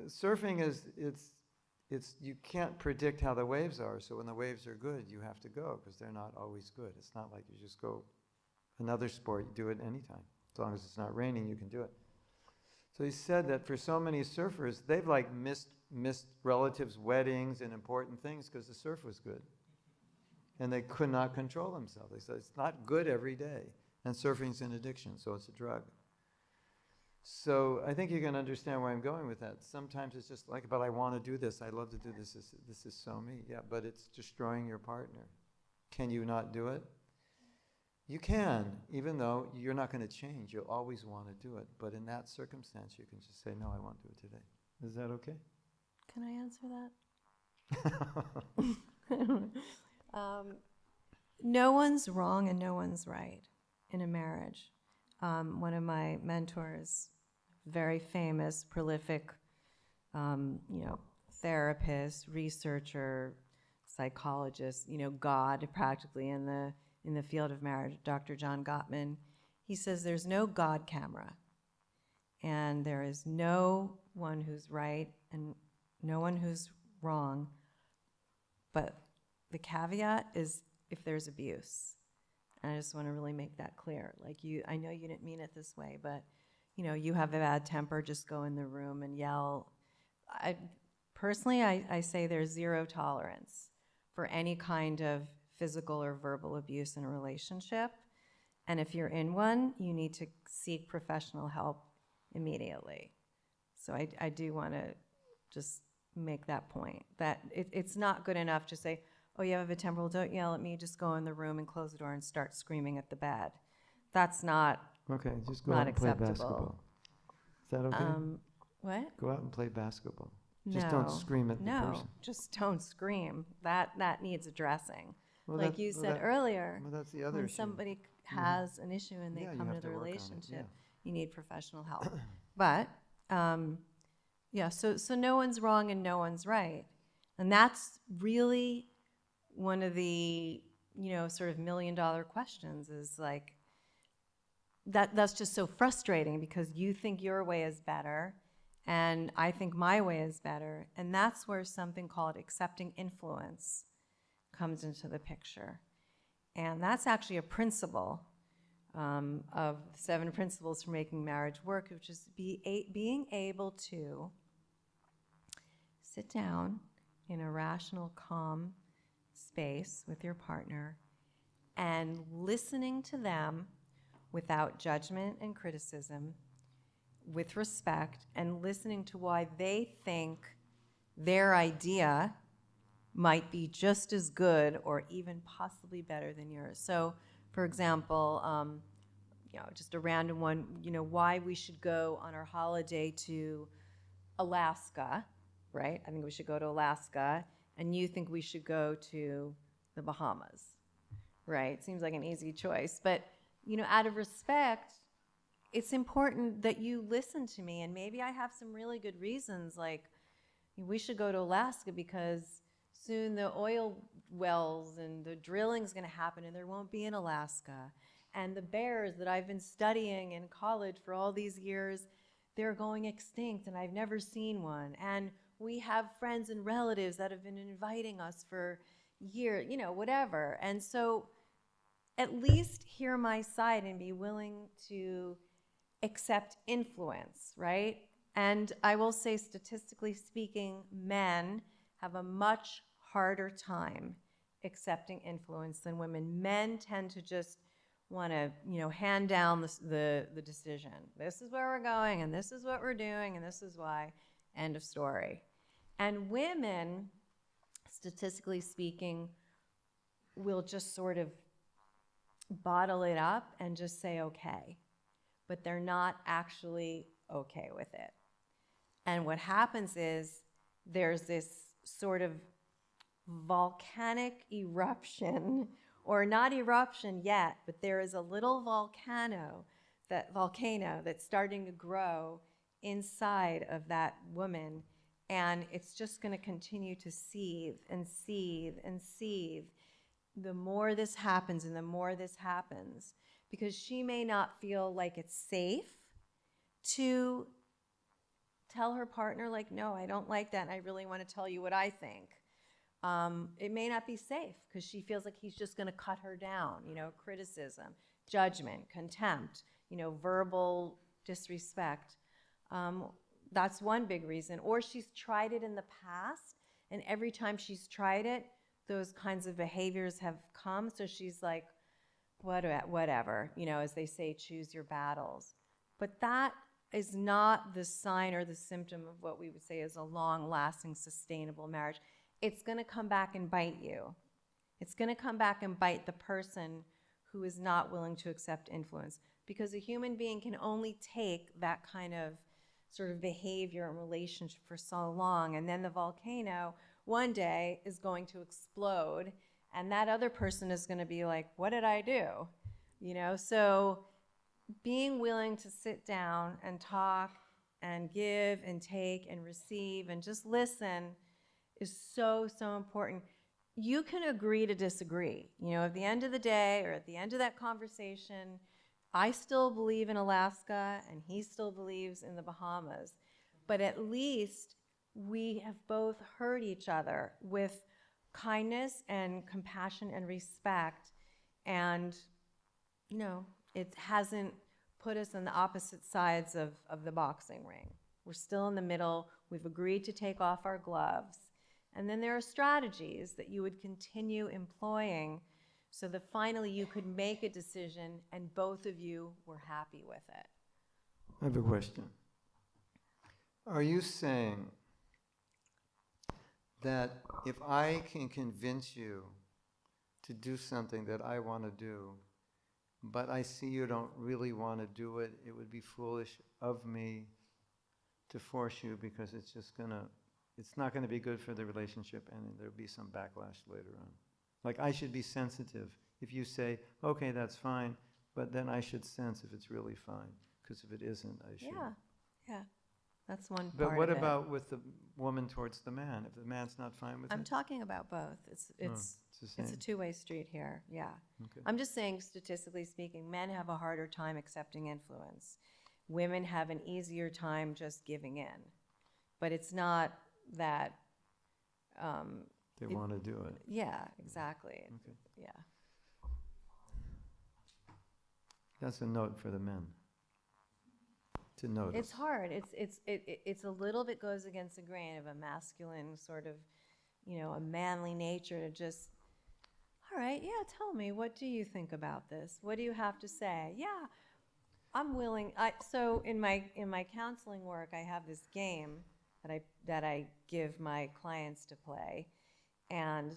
surfing is, you can't predict how the waves are. So when the waves are good, you have to go because they're not always good. It's not like you just go another sport, you do it anytime. As long as it's not raining, you can do it. So he said that for so many surfers, they've like missed relatives' weddings and important things because the surf was good. And they could not control themselves. They said, it's not good every day. And surfing's an addiction, so it's a drug. So I think you can understand where I'm going with that. Sometimes it's just like, but I want to do this. I love to do this. This is so me. Yeah, but it's destroying your partner. Can you not do it? You can, even though you're not going to change. You'll always want to do it. But in that circumstance, you can just say, no, I won't do it today. Is that okay? Can I answer that? No one's wrong and no one's right in a marriage. One of my mentors, very famous, prolific, therapist, researcher, psychologist, God practically in the field of marriage, Dr. John Gottman, he says there's no God camera. And there is no one who's right and no one who's wrong. But the caveat is if there's abuse. And I just want to really make that clear. Like I know you didn't mean it this way, but you have a bad temper, just go in the room and yell. I say there's 0 tolerance for any kind of physical or verbal abuse in a relationship. And if you're in one, you need to seek professional help immediately. So I do want to just make that point, that it's not good enough to say, oh, you have a temper, well, don't yell at me, just go in the room and close the door and start screaming at the bed. That's not Okay, just go not out and play acceptable. basketball. Is that okay? What? Go out and play basketball. Just don't scream at the person. No, just don't scream. That needs addressing. Well, Like you said earlier, well, that's the other when issue. somebody has an issue and they Yeah, you come have into to the work on it, relationship, yeah. you need professional help. But, yeah, so no one's wrong and no one's right. And that's really one of the, sort of $1 million questions is like, that's just so frustrating because you think your way is better and I think my way is better. And that's where something called accepting influence comes into the picture. And that's actually a principle of 7 principles for making marriage work, which is being able to sit down in a rational, calm space with your partner and listening to them without judgment and criticism, with respect, and listening to why they think their idea might be just as good or even possibly better than yours. So, for example, just a random one, why we should go on our holiday to Alaska, right? I think we should go to Alaska, and you think we should go to the Bahamas, right? Seems like an easy choice. But, out of respect, it's important that you listen to me, and maybe I have some really good reasons, like we should go to Alaska because soon the oil wells and the drilling is going to happen and there won't be in Alaska. And the bears that I've been studying in college for all these years, they're going extinct and I've never seen one. And we have friends and relatives that have been inviting us for years, whatever. And so at least hear my side and be willing to accept influence, right? And I will say, statistically speaking, men have a much harder time accepting influence than women. Men tend to just want to, hand down the decision. This is where we're going, and this is what we're doing, and this is why. End of story. And women, statistically speaking, will just sort of bottle it up and just say okay, but they're not actually okay with it. And what happens is there's this sort of volcanic eruption, or not eruption yet, but there is a little volcano that's starting to grow inside of that woman, and it's just going to continue to seethe and seethe and seethe. The more this happens and the more this happens, because she may not feel like it's safe to tell her partner, like, no, I don't like that, and I really want to tell you what I think. It may not be safe because she feels like he's just going to cut her down, criticism, judgment, contempt, verbal disrespect. That's one big reason. Or she's tried it in the past, and every time she's tried it, those kinds of behaviors have come, so she's like, whatever, as they say, choose your battles. But that is not the sign or the symptom of what we would say is a long-lasting, sustainable marriage. It's going to come back and bite you. It's going to come back and bite the person who is not willing to accept influence, because a human being can only take that kind of sort of behavior and relationship for so long, and then the volcano one day is going to explode, and that other person is going to be like, what did I do? So being willing to sit down and talk and give and take and receive and just listen is so, so important. You can agree to disagree. At the end of the day or at the end of that conversation, I still believe in Alaska and he still believes in the Bahamas. But at least we have both heard each other with kindness and compassion and respect. And, it hasn't put us on the opposite sides of the boxing ring. We're still in the middle. We've agreed to take off our gloves. And then there are strategies that you would continue employing so that finally you could make a decision and both of you were happy with it. I have a question. Are you saying that if I can convince you to do something that I want to do, but I see you don't really want to do it, it would be foolish of me to force you, because it's not gonna be good for the relationship, and there'll be some backlash later on. Like, I should be sensitive. If you say, okay, that's fine, but then I should sense if it's really fine, because if it isn't, I should. Yeah. That's one part But what of it. about with the woman towards the man? If the man's not fine with I'm it? talking about both. It's the a same. two-way street here. Yeah. Okay. I'm just saying, statistically speaking, men have a harder time accepting influence. Women have an easier time just giving in. But it's not that. They want to do it. Yeah, exactly. Okay. Yeah. That's a note for the men to notice. It's hard. It's a little bit goes against the grain of a masculine sort of, a manly nature to just, all right, yeah, tell me, what do you think about this? What do you have to say? Yeah, I'm willing. So in my counseling work, I have this game that I give my clients to play, and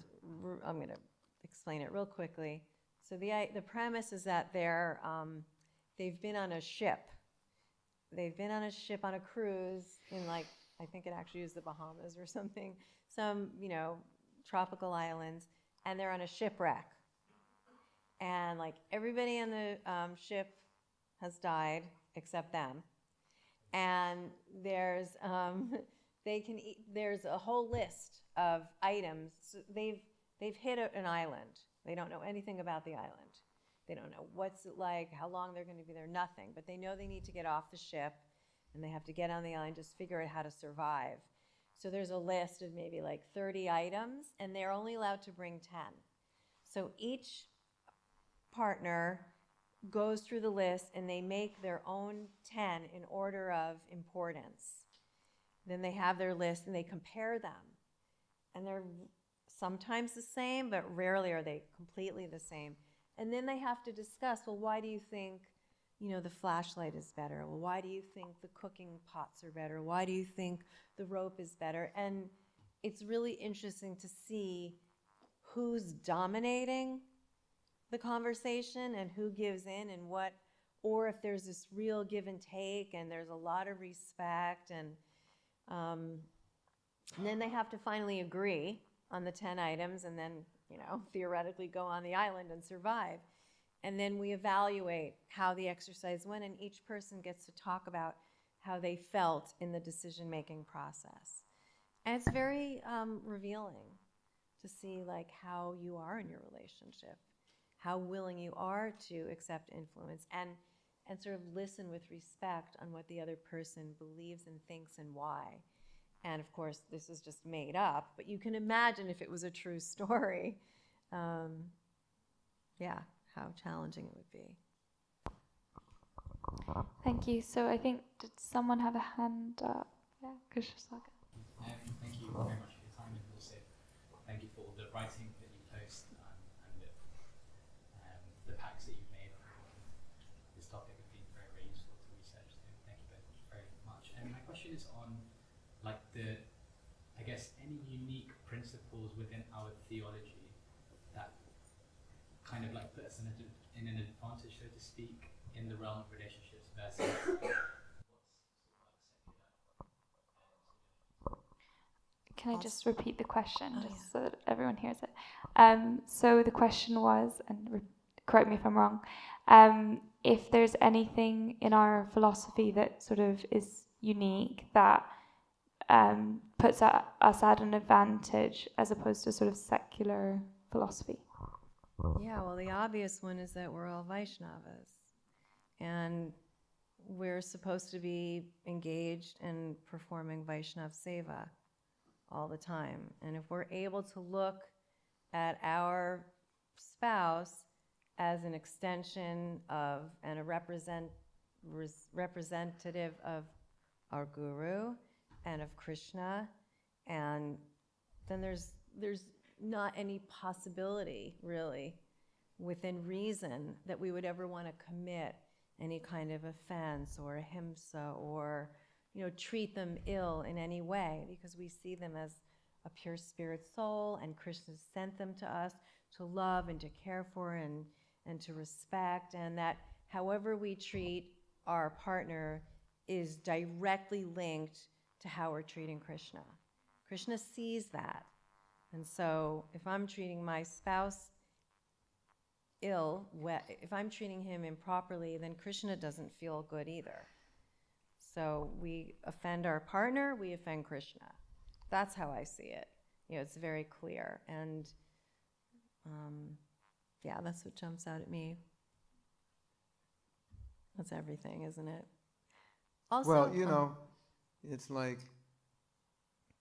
I'm going to explain it real quickly. So the premise is that they've been on a ship. They've been on a ship on a cruise in, like, I think it actually is the Bahamas or something, some, tropical islands, and they're on a shipwreck. And, like, everybody on the ship has died except them. And there's there's a whole list of items. So they've hit an island. They don't know anything about the island. They don't know what's it like, how long they're going to be there, nothing. But they know they need to get off the ship, and they have to get on the island, just figure out how to survive. So there's a list of maybe like 30 items, and they're only allowed to bring 10. So each partner goes through the list, and they make their own 10 in order of importance. Then they have their list, and they compare them. And they're sometimes the same, but rarely are they completely the same. And then they have to discuss, well, why do you think, the flashlight is better? Well, why do you think the cooking pots are better? Why do you think the rope is better? And it's really interesting to see who's dominating the conversation and who gives in and what, or if there's this real give and take and there's a lot of respect, and then they have to finally agree on the 10 items, and then, theoretically go on the island and survive. And then we evaluate how the exercise went, and each person gets to talk about how they felt in the decision-making process. And it's very revealing to see, like, how you are in your relationship, how willing you are to accept influence, and sort of listen with respect on what the other person believes and thinks and why. And of course, this is just made up, but you can imagine if it was a true story, how challenging it would be. Thank you. So I think, did someone have a hand up? Yeah, Kushasaka. Thank you very much for your time, and also thank you for all the writing that you post and the packs that you've made on this topic have been very, very useful to research. So thank you both very much. And my question is on, like, any unique principles within our theology that kind of like put us in an advantage, so to speak, in the realm of relationships versus Can I just repeat the question, just so that everyone hears it? So the question was, and correct me if I'm wrong, if there's anything in our philosophy that sort of is unique that puts us at an advantage as opposed to sort of secular philosophy. Yeah, well, the obvious one is that we're all Vaishnavas, and we're supposed to be engaged in performing Vaishnav Seva all the time. And if we're able to look at our spouse as an extension of and a representative of our guru and of Krishna, and then there's not any possibility, really, within reason, that we would ever want to commit any kind of offense or ahimsa or, treat them ill in any way, because we see them as a pure spirit soul, and Krishna sent them to us to love and to care for and to respect, and that however we treat our partner is directly linked to how we're treating Krishna. Krishna sees that. And so if I'm treating my spouse ill, if I'm treating him improperly, then Krishna doesn't feel good either. So we offend our partner, we offend Krishna. That's how I see it. It's very clear. And yeah, that's what jumps out at me. That's everything, isn't it? Also, Well, it's like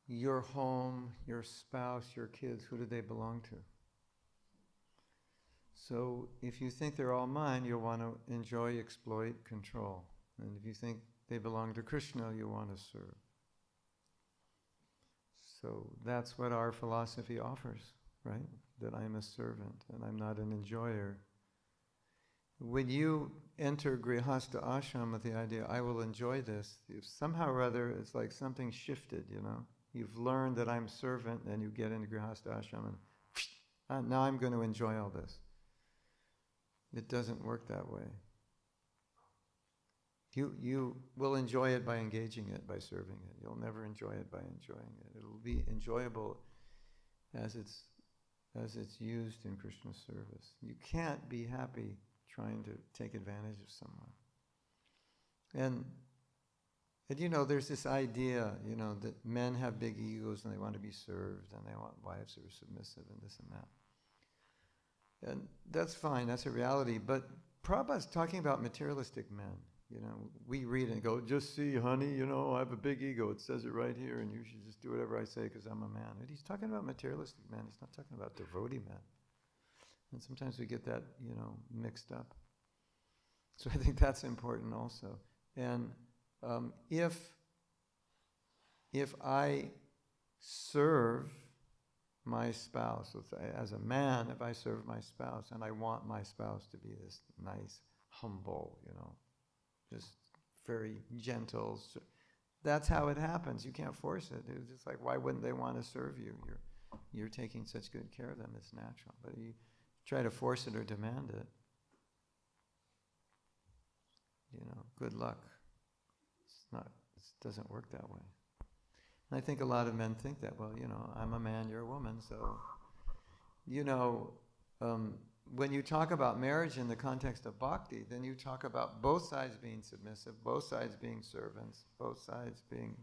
your home, your spouse, your kids, who do they belong to? So if you think they're all mine, you'll want to enjoy, exploit, control. And if you think they belong to Krishna, you want to serve. So that's what our philosophy offers, right? That I'm a servant and I'm not an enjoyer. When you enter Grihastha ashram with the idea, I will enjoy this, if somehow or other it's like something shifted, You've learned that I'm servant, and you get into Grihastha ashram and now I'm going to enjoy all this. It doesn't work that way. You will enjoy it by engaging it, by serving it. You'll never enjoy it by enjoying it. It'll be enjoyable as it's used in Krishna's service. You can't be happy trying to take advantage of someone. And there's this idea, that men have big egos and they want to be served and they want wives who are submissive and this and that. And that's fine, that's a reality. But Prabhupada's talking about materialistic men. We read and go, just see, honey, I have a big ego. It says it right here, and you should just do whatever I say because I'm a man. And he's talking about materialistic men. He's not talking about devotee men. And sometimes we get that, mixed up. So I think that's important also. And if I serve my spouse, as a man, if I serve my spouse and I want my spouse to be this nice, humble, just very gentle, that's how it happens. You can't force it. It's just like, why wouldn't they want to serve you? You're taking such good care of them. It's natural. But you try to force it or demand it, good luck. It doesn't work that way. And I think a lot of men think that, well, I'm a man, you're a woman, so, when you talk about marriage in the context of bhakti, then you talk about both sides being submissive, both sides being servants, both sides being,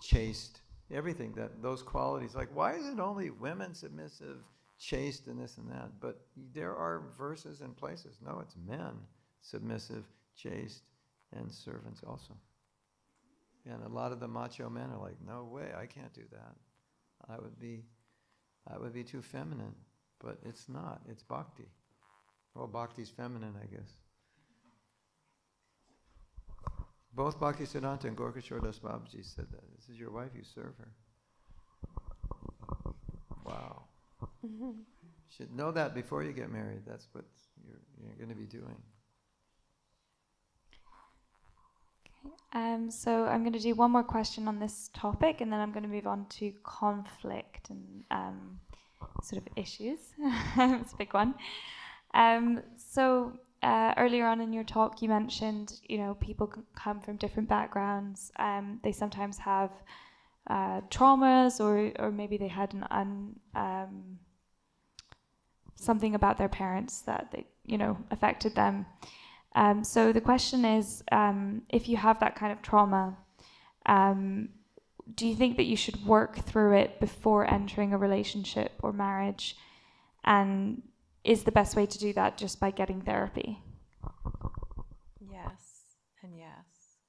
chaste, everything, those qualities. Like, why is it only women submissive, chaste, and this and that? But there are verses and places. No, it's men submissive, chaste, and servants also. And a lot of the macho men are like, no way, I can't do that. I would be too feminine. But it's not. It's bhakti. Well, bhakti's feminine, I guess. Both Bhaktisiddhanta and Gorkishore Das Babaji said that. This is your wife, you serve her. Wow. You should know that before you get married. That's what you're going to be doing. So I'm going to do one more question on this topic, and then I'm going to move on to conflict and sort of issues. It's a big one. So earlier on in your talk, you mentioned, people come from different backgrounds. They sometimes have traumas, or maybe they had something about their parents that they, affected them. So the question is, if you have that kind of trauma, do you think that you should work through it before entering a relationship or marriage? And is the best way to do that just by getting therapy? Yes, and yes.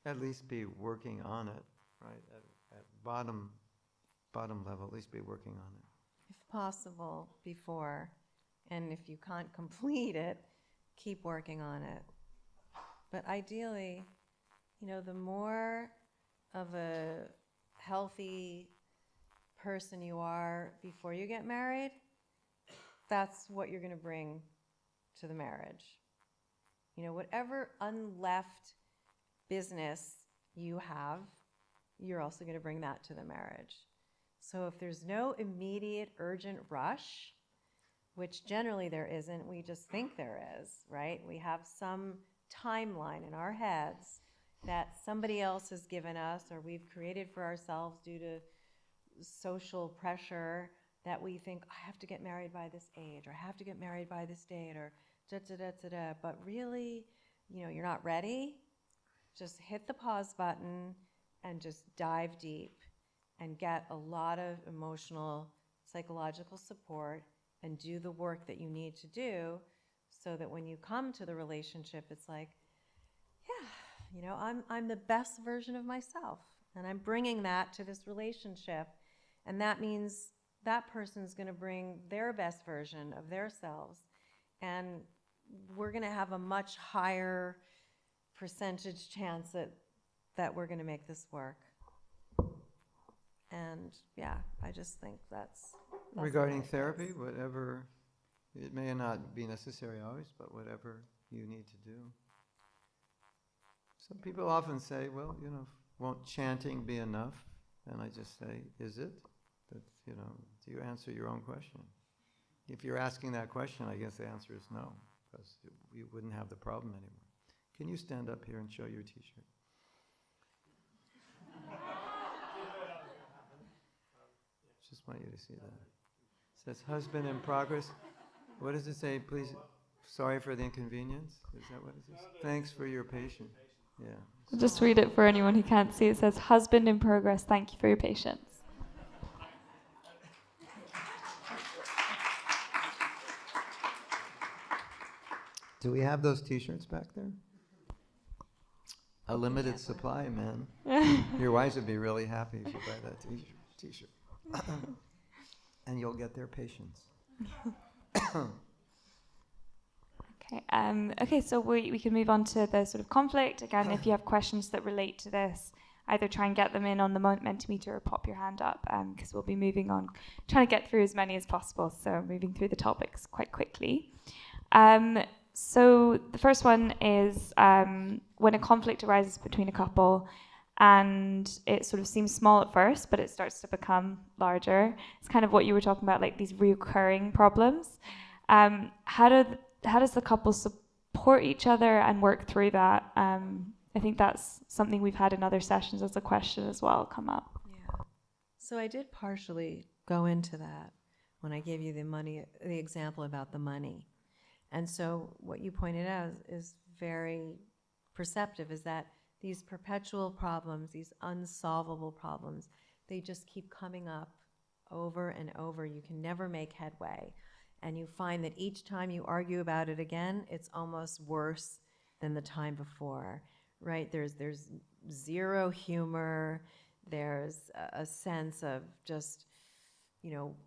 At least be working on it, right? At bottom level, at least be working on it. If possible, before. And if you can't complete it, keep working on it. But ideally, the more of a healthy person you are before you get married, that's what you're going to bring to the marriage. Whatever unleft business you have you're also going to bring that to the marriage. So if there's no immediate urgent rush, which generally there isn't, we just think there is, right? We have some timeline in our heads that somebody else has given us or we've created for ourselves due to social pressure, that we think, I have to get married by this age, or I have to get married by this date, or da-da-da-da-da. But really, you're not ready. Just hit the pause button and just dive deep and get a lot of emotional, psychological support and do the work that you need to do so that when you come to the relationship, it's like, yeah, I'm the best version of myself, and I'm bringing that to this relationship. And that means that person's going to bring their best version of their selves, and we're going to have a much higher percentage chance that we're going to make this work. And yeah, I just think that's Regarding therapy, whatever, it may not be necessary always, but whatever you need to do. Some people often say, well, won't chanting be enough? And I just say, is it? That, do you answer your own question? If you're asking that question, I guess the answer is no, because you wouldn't have the problem anymore. Can you stand up here and show your t-shirt? Just want you to see that. It says husband in progress. What does it say? Please, sorry for the inconvenience. Is that what it says? Thanks for your patience. Yeah. I'll just read it for anyone who can't see. It says, husband in progress, thank you for your patience. Do we have those t-shirts back there? A limited supply, man. Your wives would be really happy if you buy that t-shirt. And you'll get their patience. Okay, so we can move on to the sort of conflict. Again, if you have questions that relate to this, either try and get them in on the Mentimeter or pop your hand up, because we'll be moving on, trying to get through as many as possible, so moving through the topics quite quickly. So the first one is when a conflict arises between a couple and it sort of seems small at first, but it starts to become larger. It's kind of what you were talking about, like these recurring problems. How does the couple support each other and work through that? I think that's something we've had in other sessions as a question as well come up. Yeah. So I did partially go into that when I gave you the example about the money. And so what you pointed out is very perceptive, is that these perpetual problems, these unsolvable problems, they just keep coming up over and over. You can never make headway. And you find that each time you argue about it again, it's almost worse than the time before, right? There's zero humor. There's a sense of just,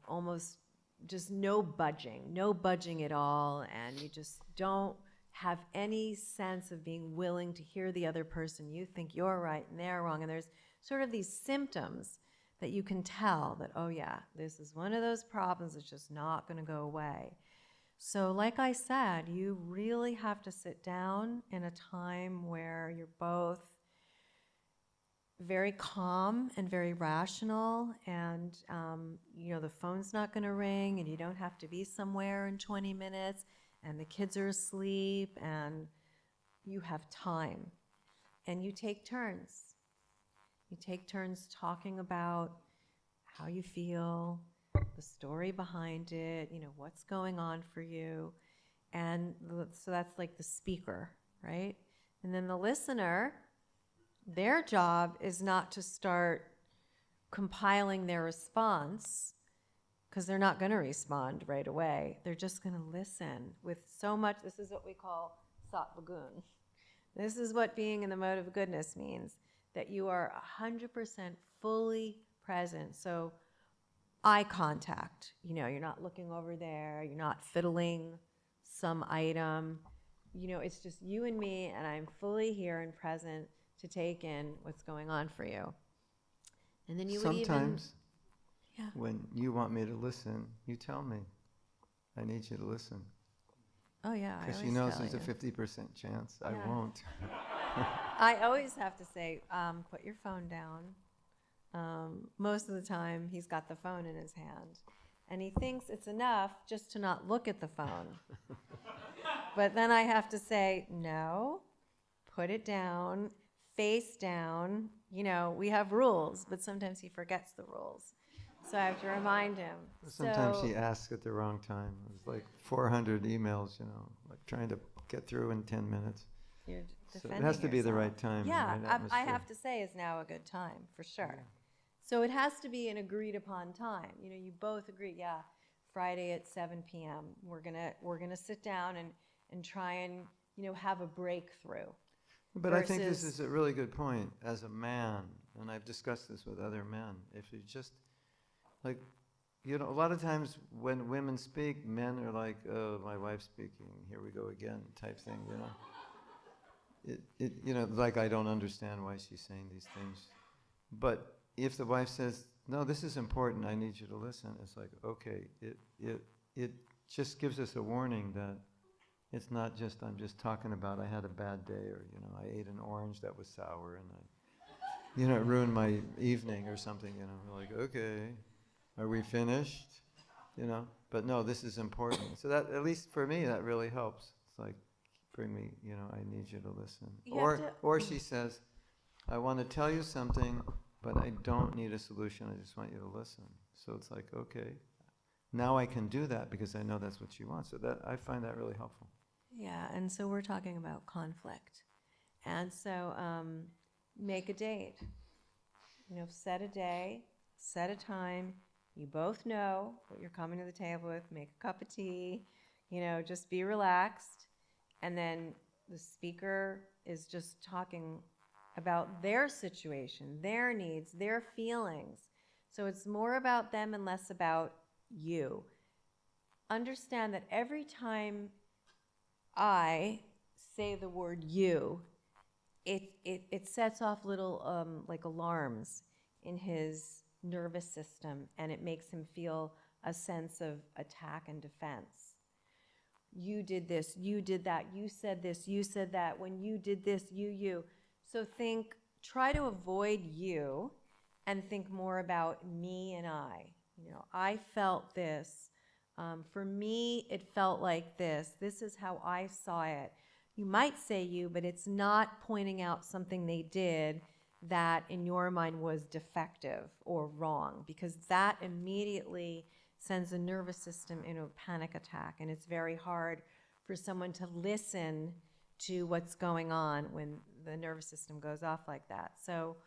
almost just no budging at all. And you just don't have any sense of being willing to hear the other person. You think you're right and they're wrong. And there's sort of these symptoms that you can tell that, oh yeah, this is one of those problems that's just not going to go away. So like I said, you really have to sit down in a time where you're both very calm and very rational, and the phone's not going to ring, and you don't have to be somewhere in 20 minutes, and the kids are asleep, and you have time. And you take turns. You take turns talking about how you feel, the story behind it, what's going on for you. And so that's like the speaker, right? And then the listener, their job is not to start compiling their response, because they're not going to respond right away. They're just going to listen with so much. This is what we call sattvagun. This is what being in the mode of goodness means, that you are 100% fully present. So eye contact, you're not looking over there, you're not fiddling some item, it's just you and me, and I'm fully here and present to take in what's going on for you. And then you sometimes when you want me to listen, you tell me, I need you to listen. Oh yeah, because she knows there's a 50% chance I won't. I always have to say, put your phone down, most of the time he's got the phone in his hand. And he thinks it's enough just to not look at the phone. But then I have to say, no, put it down, face down. You know, we have rules, but sometimes he forgets the rules. So I have to remind him. Sometimes So, he asks at the wrong time. It's like 400 emails, you know, like trying to get through in 10 minutes. you're So defending it has to be the yourself. right time. Yeah, the right I atmosphere. have to say is now a good time, for sure. So it has to be an agreed upon time. You know, you both agree, yeah, Friday at 7 p.m. We're gonna sit down and try and, you know, have a breakthrough. But I think this versus- is a really good point as a man, and I've discussed this with other men. If you just, like, you know, a lot of times when women speak, men are like, oh, my wife's speaking, here we go again, type thing, you know. You know, like I don't understand why she's saying these things. But if the wife says, no, this is important, I need you to listen, it's like, okay, it just gives us a warning that it's not just, I'm just talking about I had a bad day, or, you know, I ate an orange that was sour, and it ruined my evening or something, you know. We're like, okay, are we finished? You know, but no, this is important. So that, at least for me, that really helps. It's like, bring me, you know, I need you to listen. You have to- Or she says, I want to tell you something, but I don't need a solution, I just want you to listen. So it's like, okay, now I can do that because I know that's what she wants. So that, I find that really helpful. Yeah, and so we're talking about conflict. And so make a date. You know, set a day, set a time. You both know what you're coming to the table with. Make a cup of tea. You know, just be relaxed. And then the speaker is just talking about their situation, their needs, their feelings. So it's more about them and less about you. Understand that every time I say the word you, it sets off little like alarms in his nervous system, and it makes him feel a sense of attack and defense. You did this, you did that, you said this, you said that, when you did this, you. So try to avoid you and think more about me and I. You know, I felt this. For me, it felt like this. This is how I saw it. You might say you, but it's not pointing out something they did that in your mind was defective or wrong, because that immediately sends the nervous system into a panic attack, and it's very hard for someone to listen to what's going on when the nervous system goes off like that. So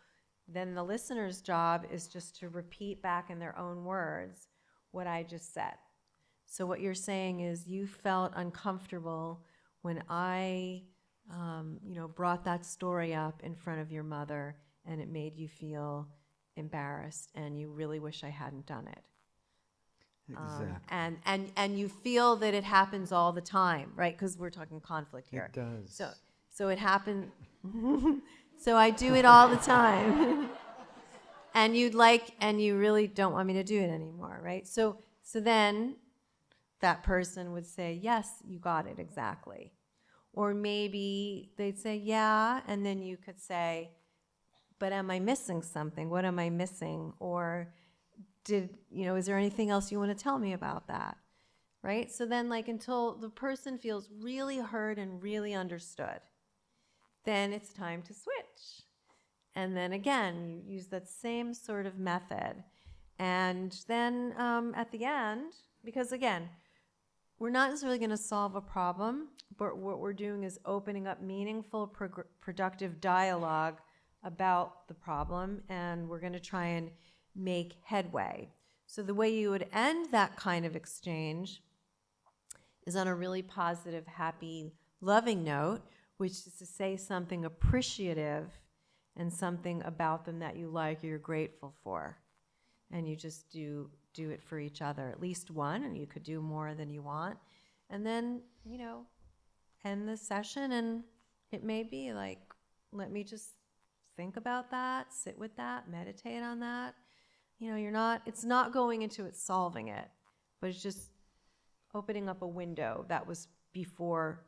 then the listener's job is just to repeat back in their own words what I just said. So what you're saying is you felt uncomfortable when I, brought that story up in front of your mother, and it made you feel embarrassed, and you really wish I hadn't done it. Exactly. And you feel that it happens all the time, right? Because we're talking conflict here. It does. So it happened. So I do it all the time. And you really don't want me to do it anymore, right? So then that person would say, yes, you got it exactly. Or maybe they'd say, yeah, and then you could say, but am I missing something? What am I missing? Or is there anything else you want to tell me about that? Right? So then, until the person feels really heard and really understood, then it's time to switch. And then again, you use that same sort of method. And then at the end, because again, we're not necessarily going to solve a problem, but what we're doing is opening up meaningful, productive dialogue about the problem, and we're going to try and make headway. So the way you would end that kind of exchange is on a really positive, happy, loving note, which is to say something appreciative and something about them that you like or you're grateful for. And you just do it for each other, at least one, and you could do more than you want. And then, end the session, and it may be like, let me just think about that, sit with that, meditate on that. It's not going into it solving it, but it's just opening up a window that was before,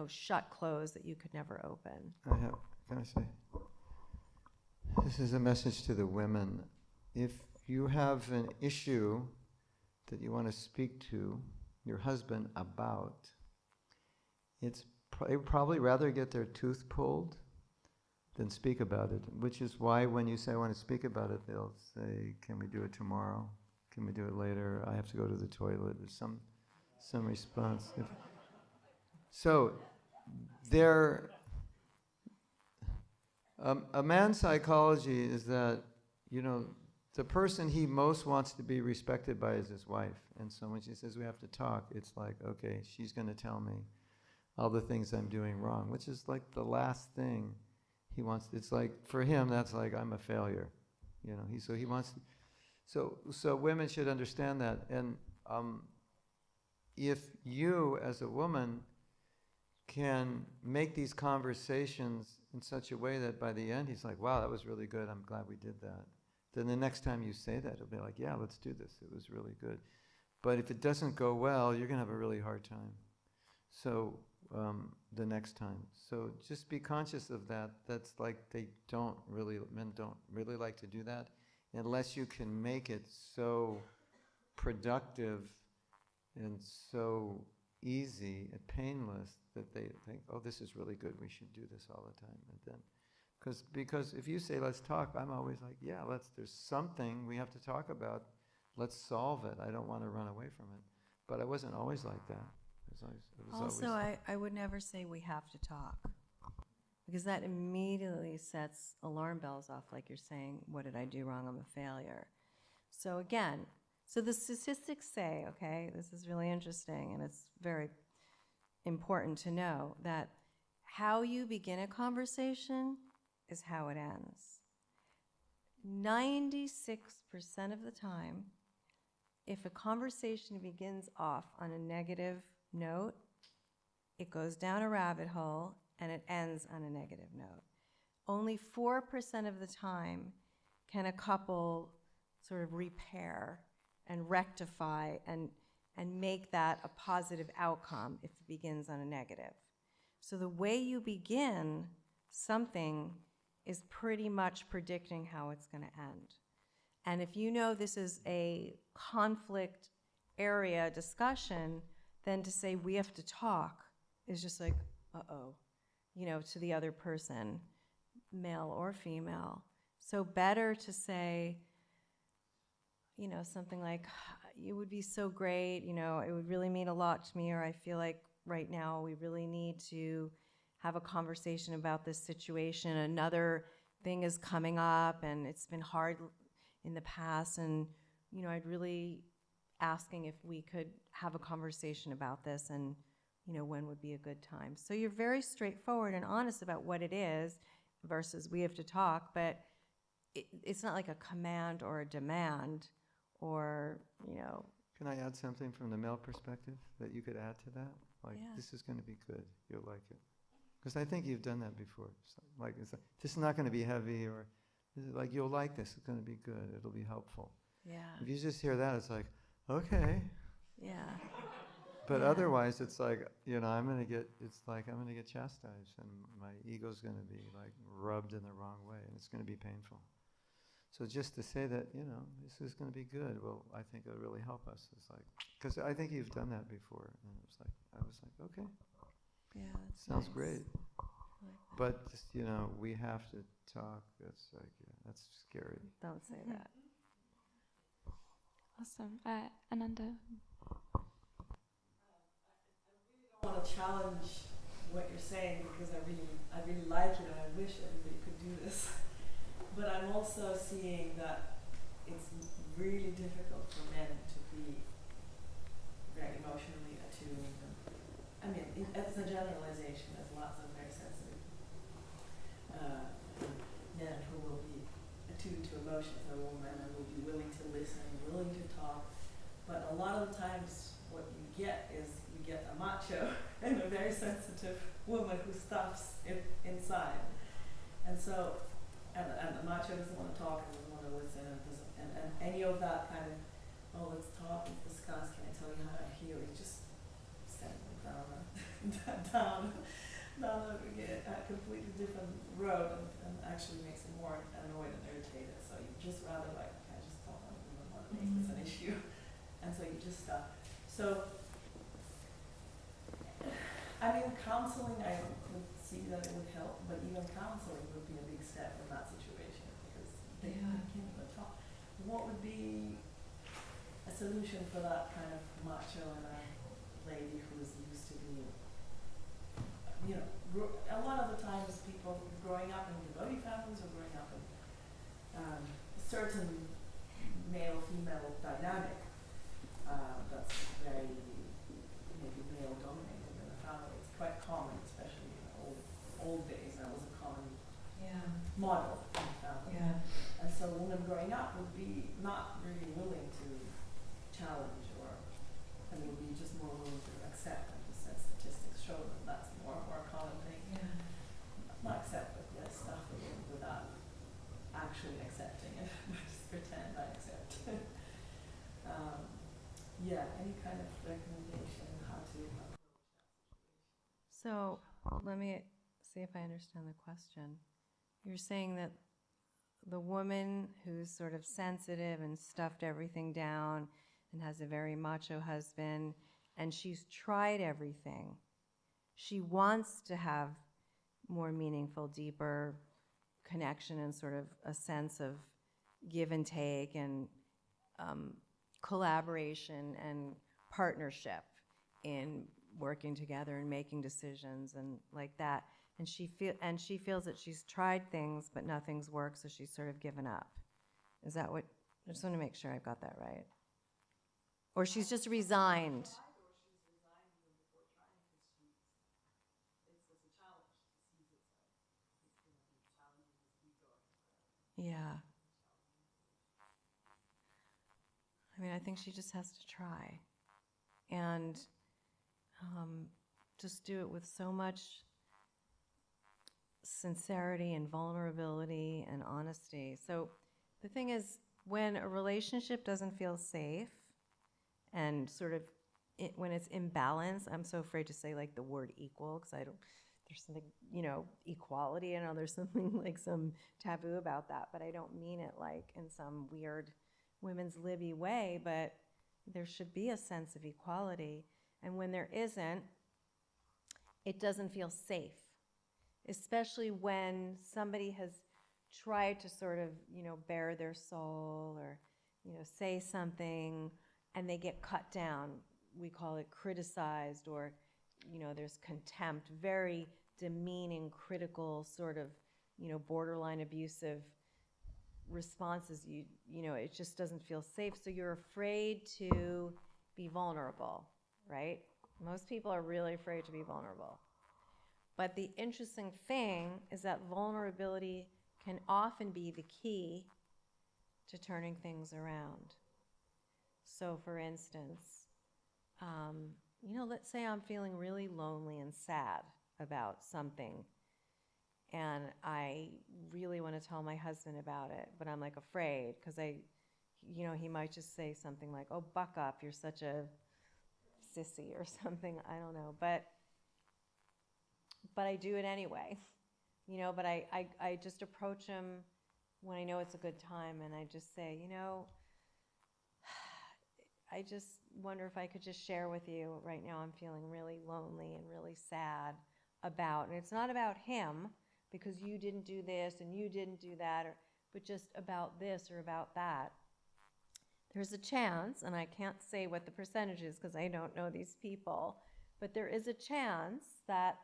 shut, closed, that you could never open. Can I say? This is a message to the women. If you have an issue that you want to speak to your husband about, they would probably rather get their tooth pulled than speak about it, which is why when you say, I want to speak about it, they'll say, can we do it tomorrow? Can we do it later? I have to go to the toilet. There's some response. So, a man's psychology is that, the person he most wants to be respected by is his wife. And so when she says we have to talk, it's like, okay, she's going to tell me all the things I'm doing wrong, which is like the last thing he wants. It's like, for him, that's like, I'm a failure. So he wants to, so women should understand that. And if you, as a woman, can make these conversations in such a way that by the end he's like, wow, that was really good, I'm glad we did that. Then the next time you say that, it'll be like, yeah, let's do this, it was really good. But if it doesn't go well, you're going to have a really hard time. So the next time. So just be conscious of that. That's like men don't really like to do that unless you can make it so productive and so easy and painless that they think, oh, this is really good, we should do this all the time. And then, because if you say, let's talk, I'm always like, yeah, there's something we have to talk about, let's solve it. I don't want to run away from it. But I wasn't always like that. I would never say we have to talk, because that immediately sets alarm bells off, like you're saying, what did I do wrong? I'm a failure. So again, the statistics say, okay, this is really interesting, and it's very important to know that how you begin a conversation is how it ends. 96% of the time, if a conversation begins off on a negative note, it goes down a rabbit hole and it ends on a negative note. Only 4% of the time can a couple sort of repair and rectify and make that a positive outcome if it begins on a negative. So the way you begin something is pretty much predicting how it's going to end. And if you know this is a conflict area discussion, then to say we have to talk is just like, uh-oh, to the other person, male or female. So better to say, something like, it would be so great, it would really mean a lot to me, or I feel like right now we really need to have a conversation about this situation. Another thing is coming up and it's been hard in the past, and I'd really asking if we could have a conversation about this, and when would be a good time. So you're very straightforward and honest about what it is versus we have to talk, but it's not like a command or a demand or, Can I add something from the male perspective that you could add to that? Like, Yeah. This is going to be good, you'll like it. Because I think you've done that before. It's like, this is not going to be heavy, or like, you'll like this, it's going to be good, it'll be helpful. yeah, If you just hear that, it's like, okay. yeah. But Yeah. otherwise, it's like, I'm going to get chastised, and my ego's going to be like rubbed in the wrong way, and it's going to be painful. So just to say that, this is going to be good, well, I think it'll really help us. It's like, because I think you've done that before, and I was like, okay, Yeah, that's sounds nice. great. I like that. But just, we have to talk. That's like, that's scary. Don't say that. Awesome. Ananda. I want to challenge what you're saying, because I really like it, and I wish everybody could do this. But I'm also seeing that it's really difficult for men to be very emotionally attuned. It's a generalization. There's lots of very sensitive men who will be attuned to emotions, or women, and will be willing to listen, willing to talk. But a lot of the times, what you get is you get a macho and a very sensitive woman who stuffs it inside. And so, and the macho doesn't want to talk and doesn't want to listen, and any of that kind of, oh, let's talk, let's discuss, can I tell you how I feel? It's just send them down. down a completely different road and actually makes them more annoyed and irritated. So you just rather like, I just don't even want to make this an issue. And so you just stop. So, I mean, counseling, I would see that it would help, but even counseling would be a big step in that situation because they can't even talk. What would be a solution for that kind of macho and a lady who is used to being, you know, a lot of the times people growing up in devotee families or growing up in a certain male-female dynamic that's very maybe male-dominated in the family. It's quite common, especially in the old days. That was a common model in the family. And so a woman growing up would be not really willing to challenge and would be just more willing to accept, and just as statistics show that that's more and more common thing. Not accept, but yes, stuff it in without actually accepting it. Just pretend I accept. Any kind of recommendation how to approach that situation? So let me see if I understand the question. You're saying that the woman who's sort of sensitive and stuffed everything down and has a very macho husband, and she's tried everything. She wants to have more meaningful, deeper connection and sort of a sense of give and take and collaboration and partnership in working together and making decisions and like that. And she feels that she's tried things, but nothing's worked, so she's sort of given up. Is that what? I just want to make sure I've got that right. Or she's just resigned. Or she's resigned even before trying because it's as a challenge. She sees it as he challenges his ego. Yeah. I mean, I think she just has to try. And just do it with so much sincerity and vulnerability and honesty. So the thing is, when a relationship doesn't feel safe and sort of when it's imbalanced, I'm so afraid to say like the word equal because there's something, equality, I know there's something like some taboo about that, but I don't mean it like in some weird women's libby way, but there should be a sense of equality. And when there isn't, it doesn't feel safe, especially when somebody has tried to sort of, bare their soul or, say something and they get cut down. We call it criticized or, there's contempt, very demeaning, critical, sort of, borderline abusive responses. It just doesn't feel safe. So you're afraid to be vulnerable, right? Most people are really afraid to be vulnerable. But the interesting thing is that vulnerability can often be the key to turning things around. So for instance, let's say I'm feeling really lonely and sad about something, and I really want to tell my husband about it, but I'm like afraid because he might just say something like, "Oh, buck up, you're such a sissy," or something, I don't know, but I do it anyway, but I just approach him when I know it's a good time, and I just say, I just wonder if I could just share with you right now I'm feeling really lonely and really sad about, and it's not about him because you didn't do this and you didn't do that, but just about this or about that. There's a chance, and I can't say what the percentage is because I don't know these people, but there is a chance that,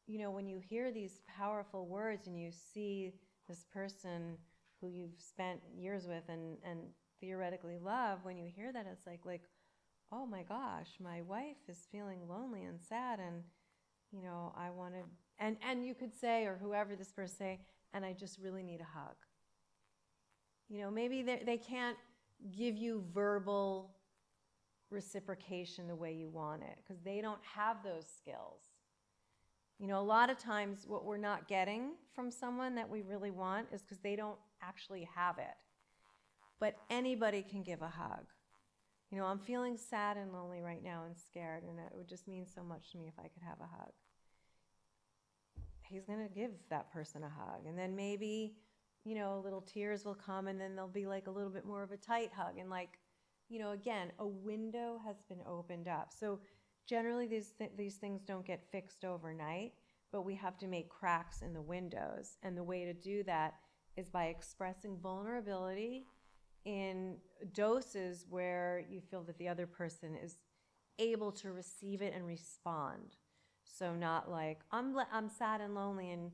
when you hear these powerful words and you see this person who you've spent years with and theoretically love, when you hear that, it's like, oh my gosh, my wife is feeling lonely and sad, and, I want to, and you could say, or whoever this person say, and I just really need a hug. Maybe they can't give you verbal reciprocation the way you want it because they don't have those skills. A lot of times what we're not getting from someone that we really want is because they don't actually have it. But anybody can give a hug. I'm feeling sad and lonely right now and scared, and it would just mean so much to me if I could have a hug. he's going to give that person a hug. And then maybe, little tears will come, and then there'll be like a little bit more of a tight hug. And like, again, a window has been opened up. So generally these things don't get fixed overnight, but we have to make cracks in the windows. And the way to do that is by expressing vulnerability in doses where you feel that the other person is able to receive it and respond. So not like, I'm sad and lonely, and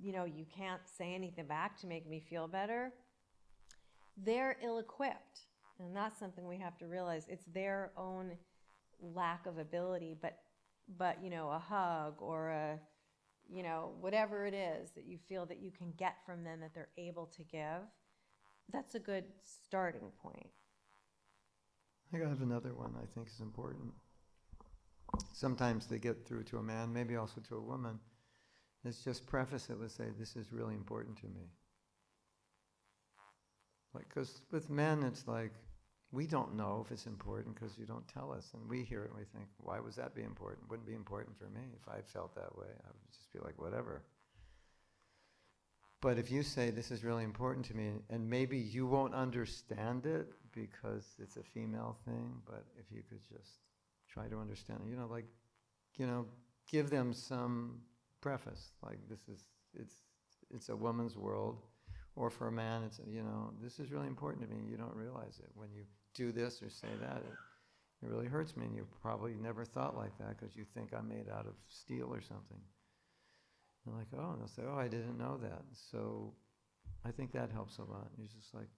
you can't say anything back to make me feel better. They're ill-equipped, and that's something we have to realize. It's their own lack of ability, but a hug or a whatever it is that you feel that you can get from them that they're able to give, that's a good starting point. I have another one I think is important. Sometimes they get through to a man, maybe also to a woman. Let's just preface it with say, this is really important to me. Like, because with men it's like, we don't know if it's important because you don't tell us. And we hear it and we think, why would that be important? Wouldn't be important for me. If I felt that way, I would just be like, whatever. But if you say, this is really important to me, and maybe you won't understand it because it's a female thing, but if you could just try to understand it, give them some preface, like it's a woman's world, or for a man, it's, this is really important to me, and you don't realize it. When you do this or say that, it really hurts me, and you probably never thought like that because you think I'm made out of steel or something. And like, oh, and they'll say, oh, I didn't know that. So I think that helps a lot. You're just like,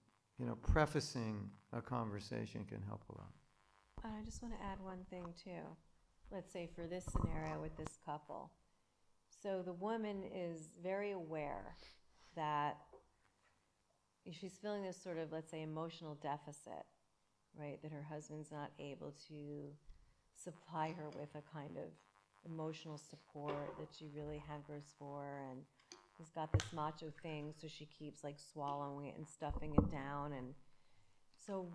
prefacing a conversation can help a lot. I just want to add one thing too. Let's say for this scenario with this couple. So the woman is very aware that she's feeling this sort of, let's say, emotional deficit, right? That her husband's not able to supply her with a kind of emotional support that she really hankers for, and he's got this macho thing, so she keeps like swallowing it and stuffing it down. And so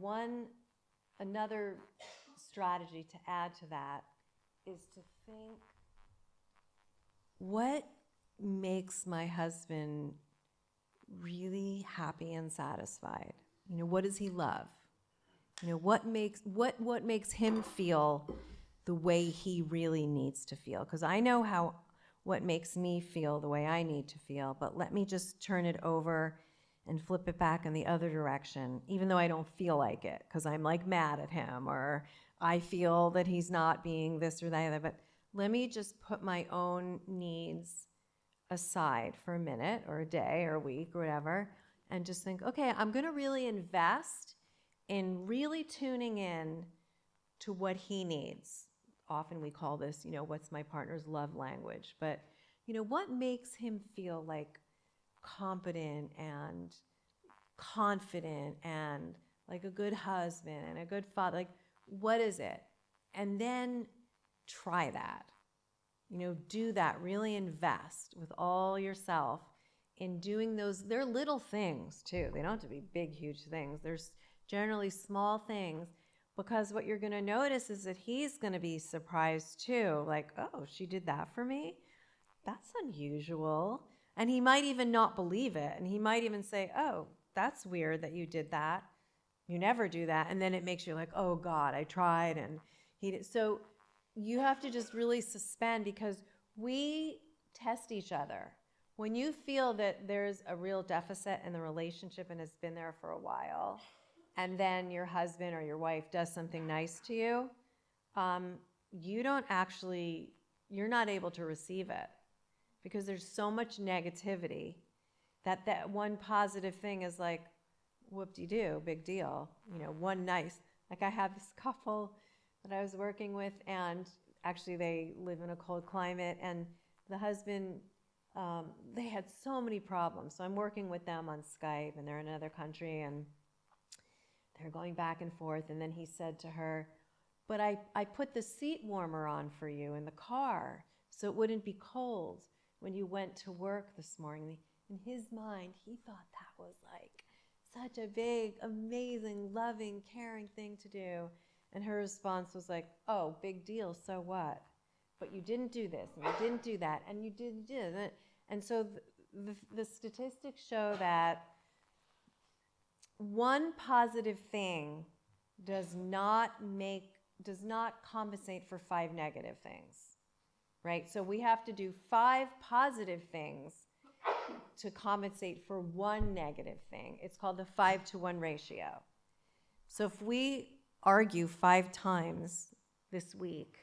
another strategy to add to that is to think, what makes my husband really happy and satisfied? What does he love? What makes him feel the way he really needs to feel? Because I know what makes me feel the way I need to feel, but let me just turn it over and flip it back in the other direction, even though I don't feel like it, because I'm like mad at him, or I feel that he's not being this or that, but let me just put my own needs aside for a minute or a day or a week or whatever, and just think, okay, I'm going to really invest in really tuning in to what he needs. Often we call this, what's my partner's love language? But, what makes him feel like competent and confident and like a good husband and a good father? Like, what is it? And then try that. Do that. Really invest with all yourself in doing those. They're little things too. They don't have to be big, huge things. There's generally small things, because what you're going to notice is that he's going to be surprised too. Like, oh, she did that for me? That's unusual. And he might even not believe it. And he might even say, oh, that's weird that you did that. You never do that. And then it makes you like, oh God, I tried. And he did. So you have to just really suspend, because we test each other. When you feel that there's a real deficit in the relationship and it's been there for a while, and then your husband or your wife does something nice to you, you're not able to receive it, because there's so much negativity that one positive thing is like, whoop-de-doo, big deal. One nice, like I have this couple that I was working with, and actually they live in a cold climate, and the husband, they had so many problems. So I'm working with them on Skype, and they're in another country, and they're going back and forth. And then he said to her, but I put the seat warmer on for you in the car so it wouldn't be cold when you went to work this morning. In his mind, he thought that was like such a big, amazing, loving, caring thing to do. And her response was like, oh, big deal, so what? but you didn't do this, and you didn't do that, and you did it. And so the statistics show that one positive thing does not compensate for 5 negative things, right? So we have to do 5 positive things to compensate for 1 negative thing. It's called the 5-to-1 ratio. So if we argue 5 times this week.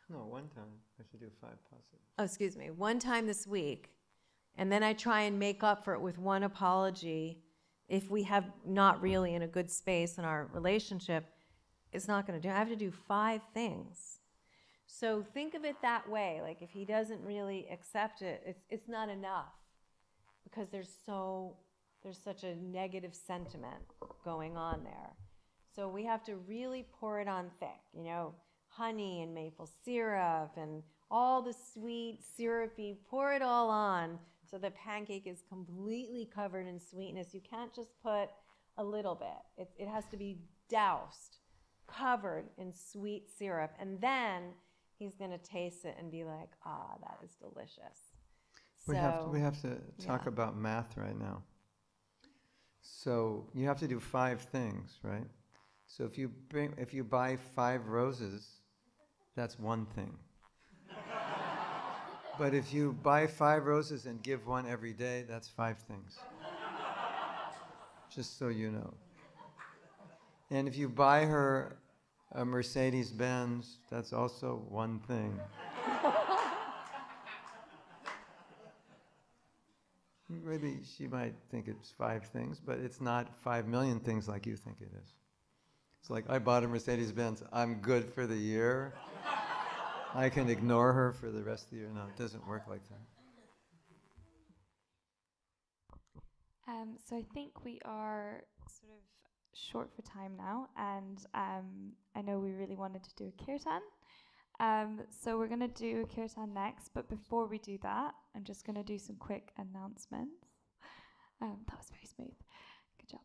No, one time. I should do 5 positive. Oh, excuse me. 1 time this week, and then I try and make up for it with 1 apology. If we have not really in a good space in our relationship, it's not going to do. I have to do 5 things. So think of it that way. Like if he doesn't really accept it, it's not enough, because there's such a negative sentiment going on there. So we have to really pour it on thick, honey and maple syrup and all the sweet, syrupy, pour it all on so the pancake is completely covered in sweetness. You can't just put a little bit. It has to be doused, covered in sweet syrup. And then he's going to taste it and be like, that is delicious. We have to talk about math right now. So you have to do 5 things, right? So if you buy 5 roses, that's 1 thing. But if you buy 5 roses and give 1 every day, that's 5 things. Just so you know. And if you buy her a Mercedes-Benz, that's also 1 thing. Maybe she might think it's 5 things, but it's not 5 million things like you think it is. It's like, I bought a Mercedes-Benz, I'm good for the year. I can ignore her for the rest of the year. No, it doesn't work like that. So I think we are sort of short for time now, and I know we really wanted to do a kirtan. So we're going to do a kirtan next, but before we do that, I'm just going to do some quick announcements. That was very smooth. Good job.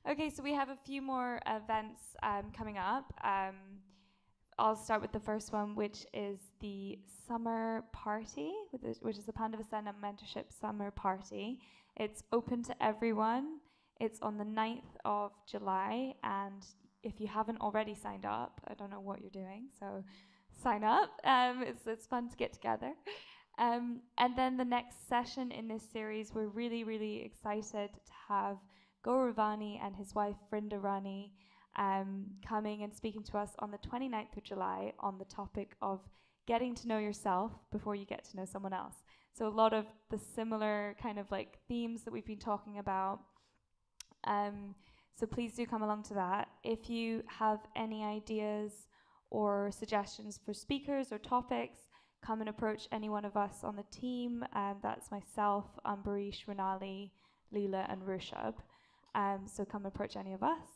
Okay, so we have a few more events coming up. I'll start with the first one, which is the summer party, which is the Pandavasena Mentorship Summer Party. It's open to everyone. It's on the 9th of July, and if you haven't already signed up, I don't know what you're doing, so sign up. It's fun to get together. And then the next session in this series, we're really, really excited to have Gauravani and his wife Vrinda Rani coming and speaking to us on the 29th of July on the topic of getting to know yourself before you get to know someone else. So a lot of the similar kind of like themes that we've been talking about. So please do come along to that. If you have any ideas or suggestions for speakers or topics, come and approach any one of us on the team. That's myself, Ambarish, Renali, Leela, and Rushabh. So come approach any of us.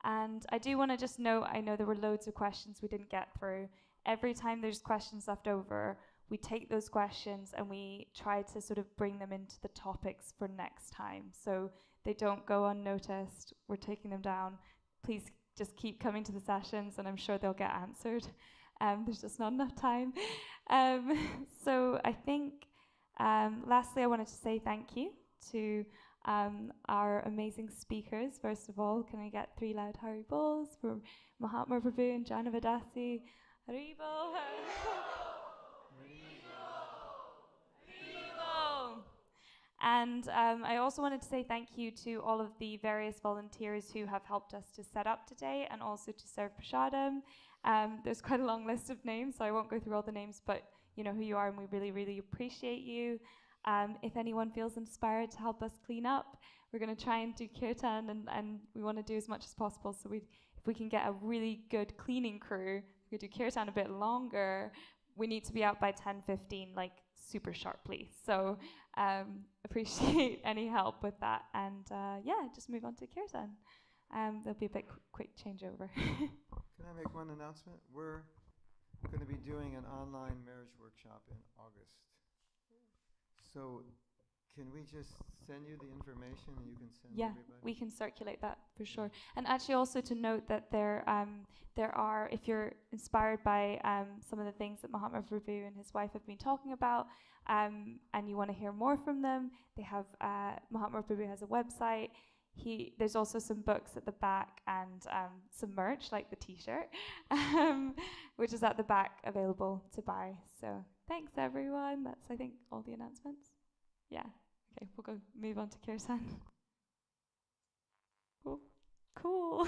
And I do want to just note, I know there were loads of questions we didn't get through. Every time there's questions left over, we take those questions and we try to sort of bring them into the topics for next time. So they don't go unnoticed. We're taking them down. Please just keep coming to the sessions and I'm sure they'll get answered. There's just not enough time. So I think, lastly, I wanted to say thank you to our amazing speakers. First of all, can I get 3 loud Hari Bols for Mahatma, Prabhu, and Jahnava, Dasi? Hari Bol, Hari Bol. And I also wanted to say thank you to all of the various volunteers who have helped us to set up today and also to serve prasadam. There's quite a long list of names, so I won't go through all the names, but you know who you are and we really, really appreciate you. If anyone feels inspired to help us clean up, we're going to try and do kirtan and we want to do as much as possible. So if we can get a really good cleaning crew, we could do kirtan a bit longer. We need to be out by 10:15, like super sharply. So appreciate any help with that. And just move on to kirtan. There'll be a bit quick changeover. Can I make one announcement? We're going to be doing an online marriage workshop in August. So can we just send you the information and you can send Yeah, everybody? we can circulate that for sure. And actually also to note that there are, if you're inspired by some of the things that Mahatma Prabhu and his wife have been talking about, and you want to hear more from them, they have, Mahatma Prabhu has a website. There's also some books at the back and some merch, like the t-shirt, which is at the back available to buy. So thanks everyone. That's, I think, all the announcements. Yeah. Okay, we'll go move on to Kirsan. Cool.